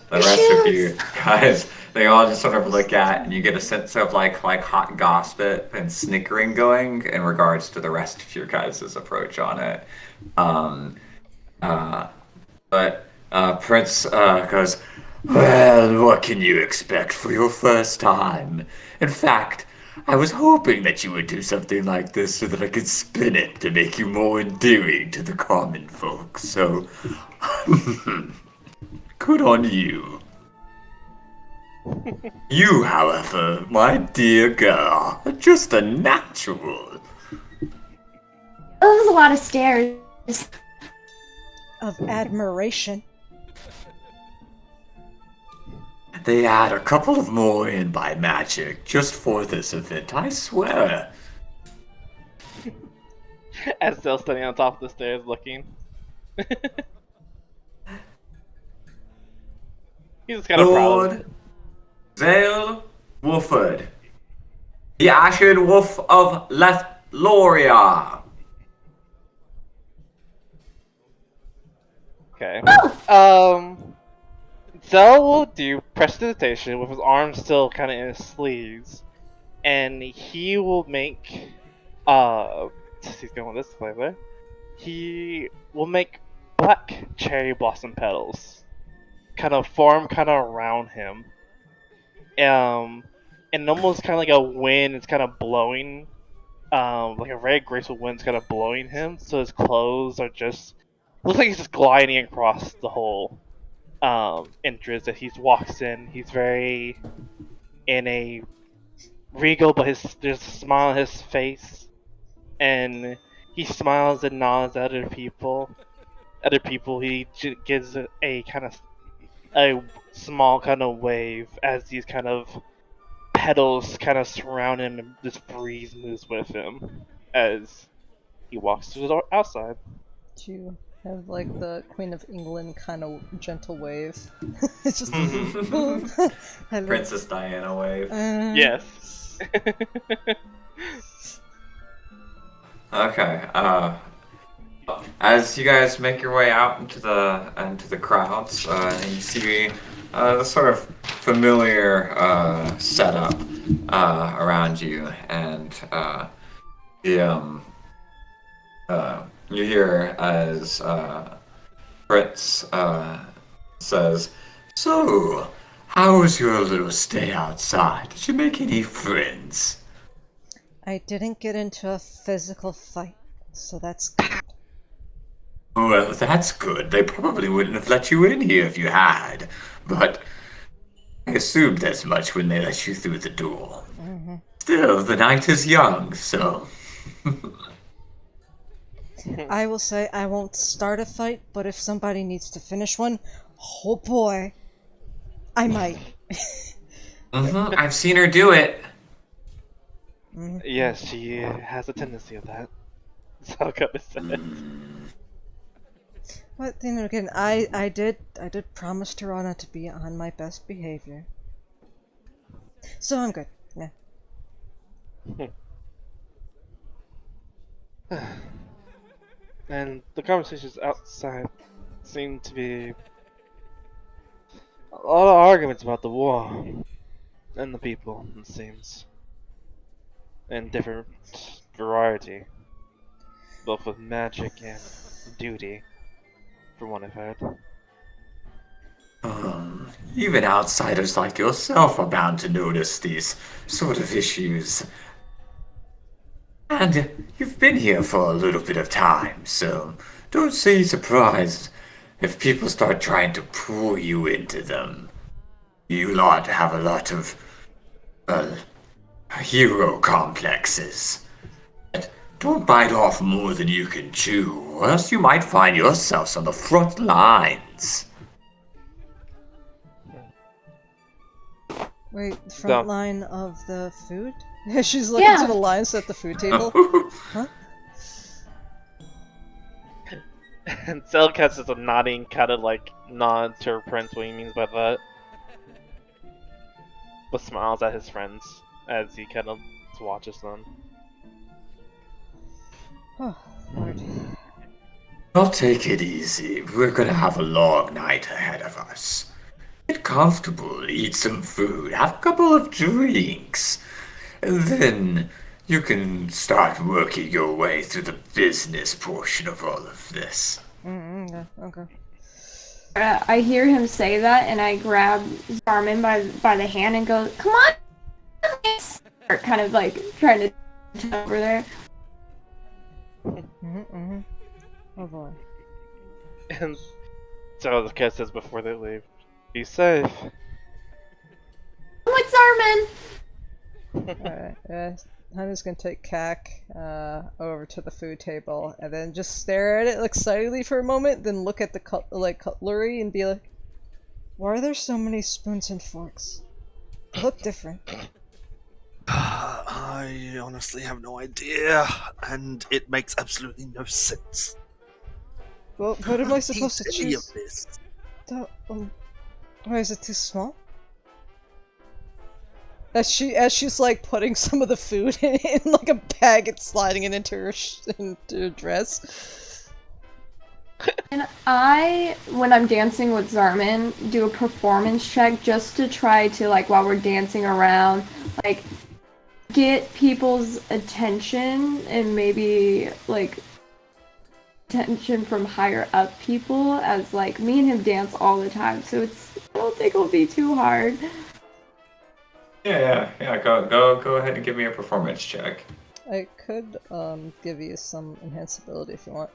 The rest of you guys, they all just sort of look at, and you get a sense of like hot gossip and snickering going in regards to the rest of your guys' approach on it. But Prince goes, "Well, what can you expect for your first time? In fact, I was hoping that you would do something like this so that I could spin it to make you more endearing to the common folk. So, good on you. You, however, my dear girl, are just a natural." That was a lot of stairs. Of admiration. They add a couple of more in by magic just for this event, I swear. As Zell's standing on top of the stairs looking. He's kind of proud of it. Lord Zale Wolford, the Ashen Wolf of Lethloria. Okay. Zell will do prestidigitation with his arms still kind of in his sleeves, and he will make he's going this flavor. He will make black cherry blossom petals, kind of form kind of around him, and almost kind of like a wind is kind of blowing, like a very graceful wind's kind of blowing him. So his clothes are just looks like he's just gliding across the whole entrance that he walks in. He's very in a regal, but there's a smile on his face, and he smiles and nods at other people. He gives a kind of a small kind of wave as these kind of petals kind of surround him, and this breeze moves with him as he walks to the door outside. Do you have like the Queen of England kind of gentle wave? It's just I love- Princess Diana wave. Yes. Okay. As you guys make your way out into the crowds, you see the sort of familiar setup around you, and you hear as Fritz says, "So, how was your little stay outside? Did you make any friends?" I didn't get into a physical fight, so that's good. Well, that's good. They probably wouldn't have let you in here if you had, but I assumed as much when they let you through the door. Still, the night is young, so... I will say I won't start a fight, but if somebody needs to finish one, oh boy, I might. I've seen her do it. Yes, she has a tendency of that. That's how come it's said. But then again, I did promise Tirana to be on my best behavior, so I'm good. Yeah. And the conversations outside seem to be a lot of arguments about the war and the people, it seems, and different variety, both with magic and duty, from what I've heard. Even outsiders like yourself are bound to notice these sort of issues. And you've been here for a little bit of time, so don't say surprised if people start trying to pull you into them. You lot have a lot of, hero complexes. But don't bite off more than you can chew, or else you might find yourselves on the front lines. Wait, the front line of the food? She's looking to the lines at the food table. Huh? And Zell catches a nodding kind of like nod to Prince what he means by that. But smiles at his friends as he kind of watches them. Oh, Lord. Well, take it easy. We're gonna have a long night ahead of us. Get comfortable, eat some food, have a couple of drinks, and then you can start working your way through the business portion of all of this. Okay. I hear him say that, and I grab Zarmin by the hand and go, "Come on!" Or kind of like trying to over there. Oh boy. And so the cat says before they leave, "Be safe." I'm with Zarmin. Alright, Honey's gonna take Cac over to the food table and then just stare at it excitedly for a moment, then look at the cutlery and be like, "Why are there so many spoons and forks? They look different." I honestly have no idea, and it makes absolutely no sense. Well, what am I Who supposed to eats any of choose? this? Why is it too small? As she's like putting some of the food in like a bag and sliding it into into her dress. And I, when I'm dancing with Zarmin, do a performance check just to try to, like, while we're dancing around, like, get people's attention and maybe, like, attention from higher up people, as, like, me and him dance all the time, so I don't think it'll be too hard. Yeah. Go ahead and give me a performance check. I could give you some enhanceability if you want.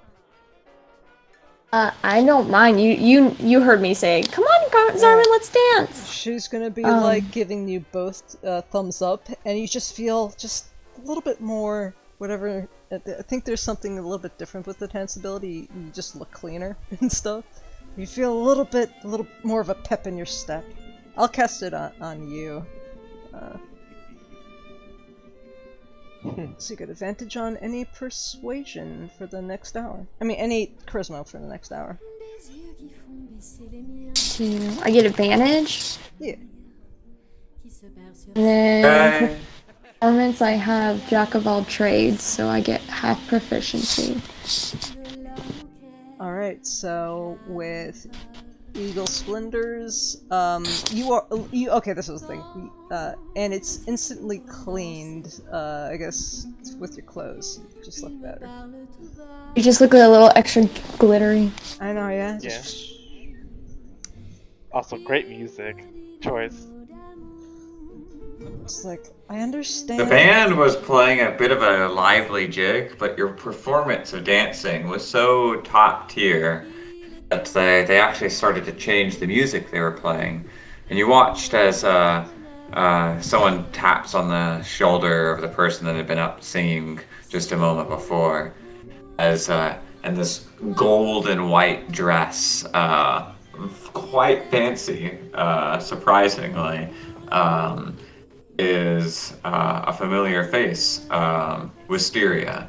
I don't mind. You heard me say, "Come on, Zarmin, let's dance." She's gonna be like giving you both thumbs up, and you just feel just a little bit more whatever. I think there's something a little bit different with enhanceability. You just look cleaner and stuff. You feel a little more of a pep in your step. I'll cast it on you. So you get advantage on any persuasion for the next hour. I mean, any charisma for the next hour. I get advantage. Yeah. And then performance, I have Jack of all trades, so I get half proficiency. Alright, so with Eagle Splendors, okay, this was the thing, and it's instantly cleaned, I guess, with your clothes, just look better. You just look a little extra glittery. I know, yeah? Yeah. Also, great music choice. It's like, I understand. The band was playing a bit of a lively jig, but your performance of dancing was so top tier that they actually started to change the music they were playing. And you watched as someone taps on the shoulder of the person that had been up singing just a moment before, as and this gold and white dress, quite fancy, surprisingly, is a familiar face, Wisteria.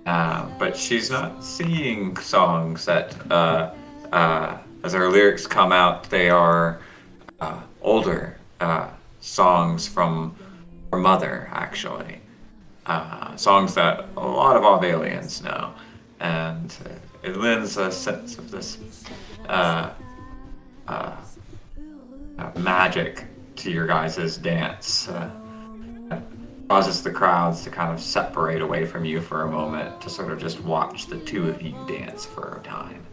But she's not singing songs that, as her lyrics come out, they are older songs from her mother, actually. Songs that a lot of Auvalians know. And it lends a sense of this magic to your guys' dance. Causes the crowds to kind of separate away from you for a moment to sort of just watch the two of you dance for a time.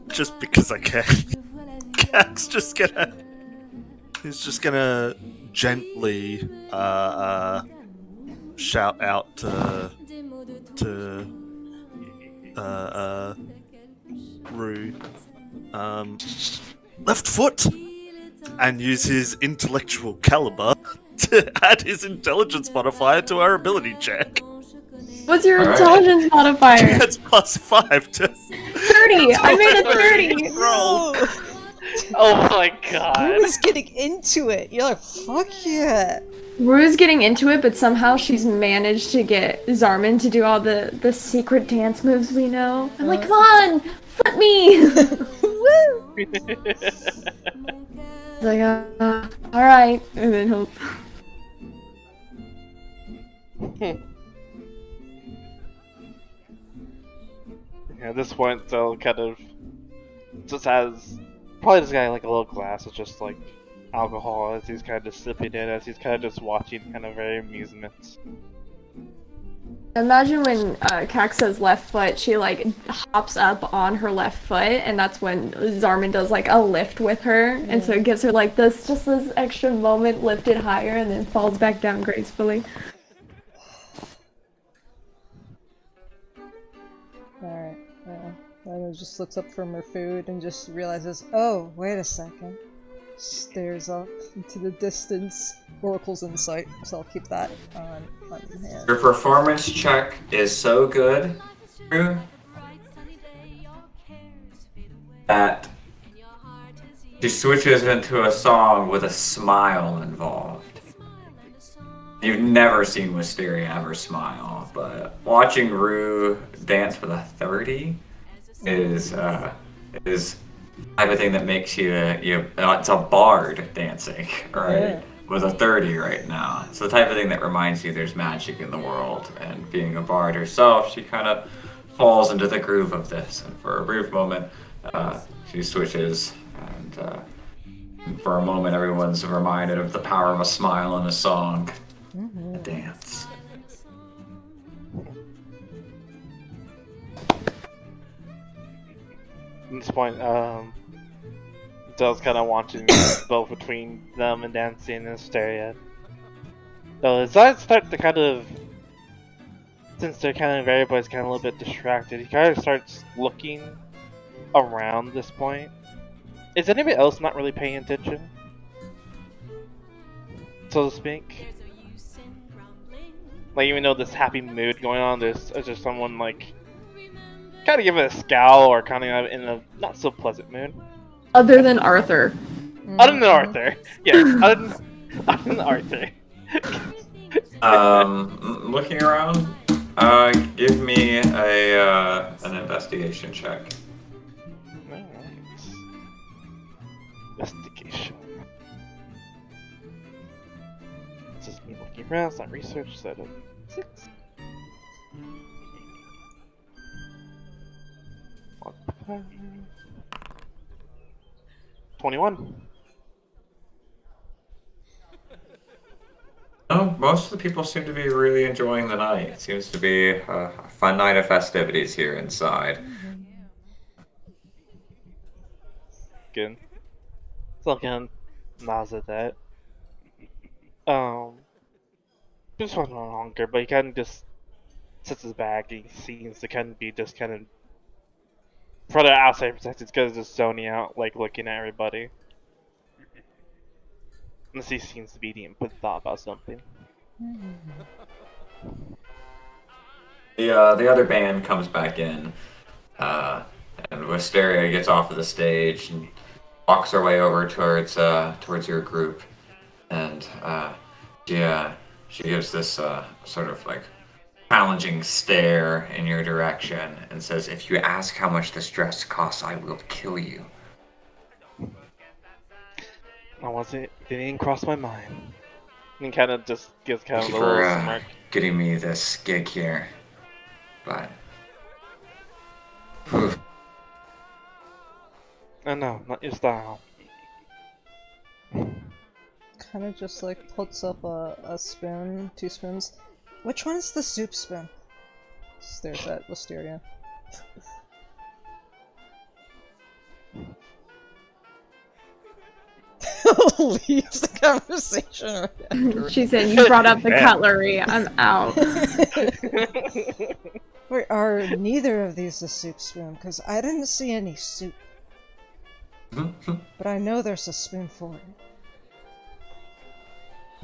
Just because I can. Cac's just gonna... He's just gonna gently shout out to Rue, left foot, and use his intellectual caliber to add his intelligence modifier to our ability check. What's your Alright. intelligence modifier? That's +5 to 30! I made a 30! roll. Oh my Who god. is getting into it? You're like, fuck yeah! Rue's getting into it, but somehow she's managed to get Zarmin to do all the secret dance moves we know. I'm like, come on! Flip me! Woo! Like, alright. And then he'll... Yeah, at this point, Zell kind of just has probably just got like a little glass of just like alcohol as he's kind of sipping it, as he's kind of just watching, kind of very amusement. Imagine when Kak says left foot, she like hops up on her left foot, and that's when Zarman does like a lift with her, and so it gives her like this extra moment lifted higher, and then falls back down gracefully. Alright, Lila just looks up from her food and just realizes, oh, wait a second. Stares up into the distance. Oracle's in sight, so I'll keep that on hand. Your performance check is so good, Rue, that she switches into a song with a smile involved. You've never seen Wisteria ever smile, but watching Rue dance with a 30 is the type of thing that makes it's a bard dancing, right? Yeah. With a 30 right now. It's the type of thing that reminds you there's magic in the world, and being a bard herself, she kind of falls into the groove of this, and for a brief moment, she switches, and for a moment everyone's reminded of the power of a smile and a song. A dance. At this point, Dell's kind of watching both between them and Nancy and Hysteria. So his eyes start to kind of, since they're kind of everybody's kind of a little bit distracted, he kind of starts looking around this point. Is anybody else not really paying attention? So to speak? Like, even though this happy mood going on, there's just someone like kind of giving a scowl or kind of in a not so pleasant mood. Other than Arthur. Other than Arthur, yeah. Other than Arthur. Looking around, give me an investigation check. Alright. Investigation. This is me looking around, it's not research, set of 6. 21. No, most of the people seem to be really enjoying the night. It seems to be a fun night of festivities here inside. Good. So again, nods at that. Just went on longer, but he kind of just sits his back. He seems to kind of be just kind of for the outside perspective, because just zoning out, like looking at everybody. Unless he seems to be the input thought about something. The other band comes back in, and Wisteria gets off of the stage and walks her way over towards your group, and she gives this sort of like challenging stare in your direction and says, "If you ask how much this dress costs, I will kill you." It didn't even cross my mind. And he kind of just gives kind of Thank a you little for smirk. getting me this gig here, but whew, Oh no, not your style. Kind of just like puts up a spoon, 2 spoons. Which one is the soup spoon? Stares at Wisteria. Leaves the conversation right after. She said, "You brought up the cutlery. I'm out." Wait, are neither of these a soup spoon? Because I didn't see any soup. But I know there's a spoon for it.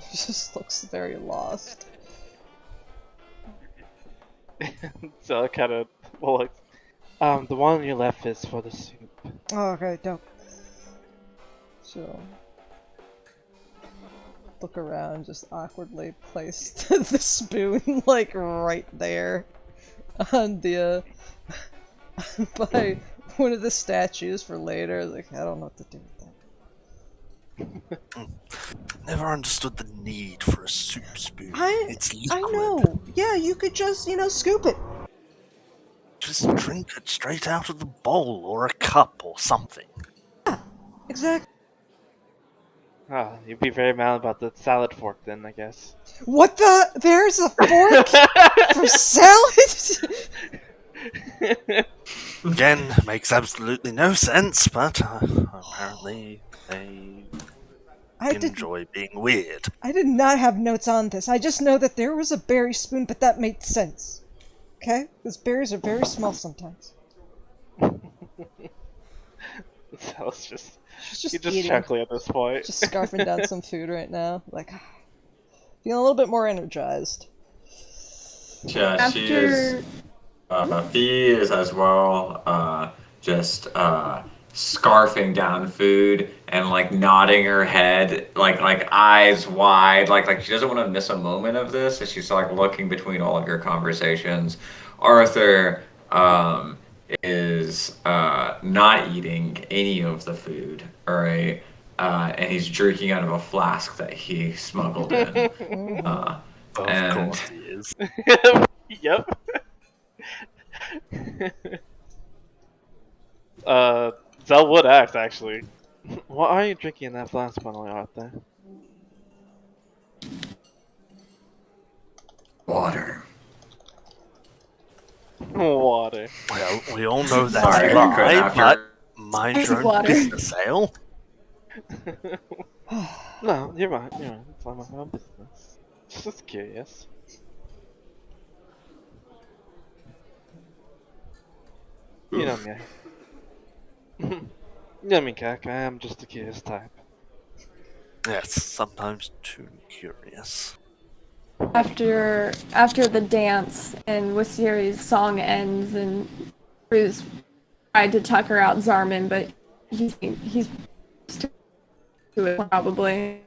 He just looks very lost. So I kind of look. The one on your left is for the soup. Oh, okay, dope. So, look around, just awkwardly place the spoon, like, right there on the, by one of the statues for later. Like, I don't know what to do with that. Never understood the need for a soup spoon. It's I liquid. know. Yeah, you could just, scoop it. Just drink it straight out of the bowl or a cup or something. Exactly. Ah, you'd be very mad about the salad fork then, I guess. What the? There's a fork for salad? Again, makes absolutely no sense, but apparently they enjoy being weird. I did not have notes on this. I just know that there was a berry spoon, but that made sense. Okay? Because berries are very small sometimes. That was just... She's You're just eating. chuckling at this point. Just scarfing down some food right now. Like, feeling a little bit more energized. Yeah, she is. Fee is as well. Just scarfing down food and like nodding her head, like eyes wide, like she doesn't want to miss a moment of this. And she's like looking between all of your conversations. Arthur is not eating any of the food. All right. And he's drinking out of a flask that he smuggled in. Of course he is. Yep. Zell would ask, actually. What are you drinking in that flask, by the way, Arthur? Water. Water. Well, we all know that's Sorry, a I couldn't lie, after- but mind your own Water. business, Ale. No, you're right. It's my own business. Just curious. You know me. You know me, Kak. I am just a curious type. Yes, sometimes too curious. After the dance and Wisiri's song ends and Rue's tried to tucker out Zarman, but he's to it probably.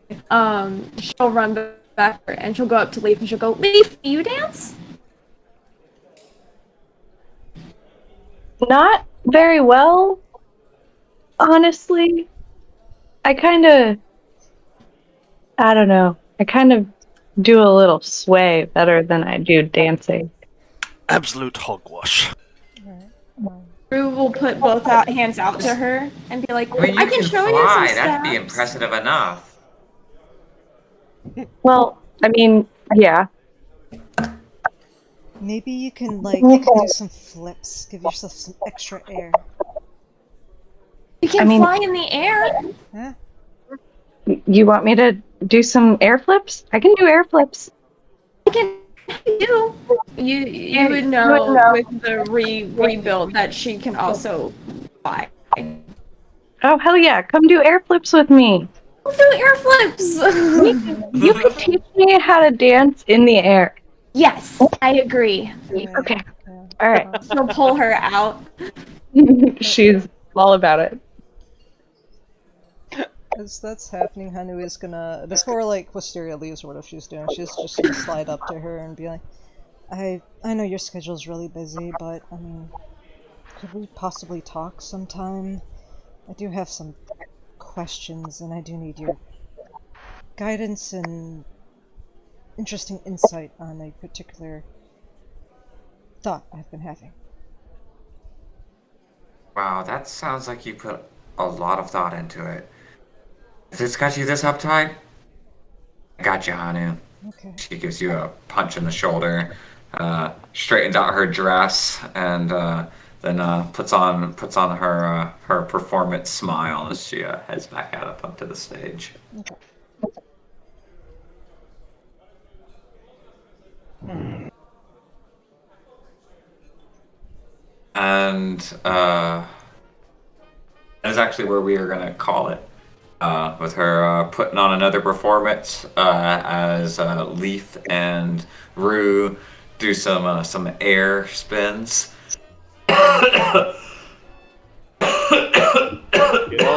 She'll run back and she'll go up to Leaf and she'll go, Leaf, do you dance? Not very well, honestly. I don't know. I kind of do a little sway better than I do dancing. Absolute hogwash. Rue will put both hands out to her and be like, I mean, you I can show you some fly. steps. That'd be impressive enough. Well, I mean, yeah. Maybe you can, like, do some flips. Give yourself some extra air. You can fly in the air. Huh? You want me to do some air flips? I can do air flips. I can do. You would know with the rebuild that she can also fly. Oh, hell yeah. Come do air flips with me. We'll do air flips. You can teach me how to dance in the air. Yes, I agree. Okay. All right. She'll pull her out. She's all about it. As that's happening, Hanu is gonna, before like Wisteria leaves or whatever she's doing, she's just gonna slide up to her and be like, I know your schedule's really busy, but I mean, could we possibly talk sometime? I do have some questions and I do need your guidance and interesting insight on a particular thought I've been having. Wow, that sounds like you put a lot of thought into it. If it's got you this uptight, I got you, Hanu. Okay. She gives you a punch in the shoulder, straightens out her dress, and then puts on her performance smile as she heads back out up onto the stage. Okay. And that is actually where we are gonna call it. With her putting on another performance as Leaf and Rue do some air spins. All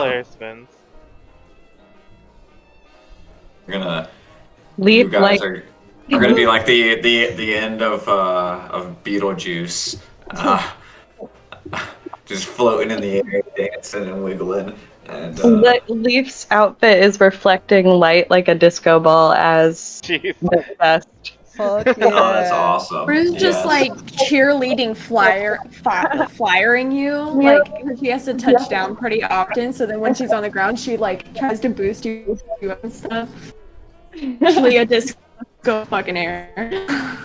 air spins. We're gonna Leaf, you guys like, are gonna be like the end of Beetlejuice. Just floating in the air, dancing and wiggling. And Leaf's outfit is reflecting light like a disco ball as Jeez. the best. Fuck yeah. Oh, that's awesome. Rue's just Yes. like cheerleading flyering you. Like she has to touch down pretty often, so then when she's on the ground, she like tries to boost you and stuff. Actually, a disco fucking air.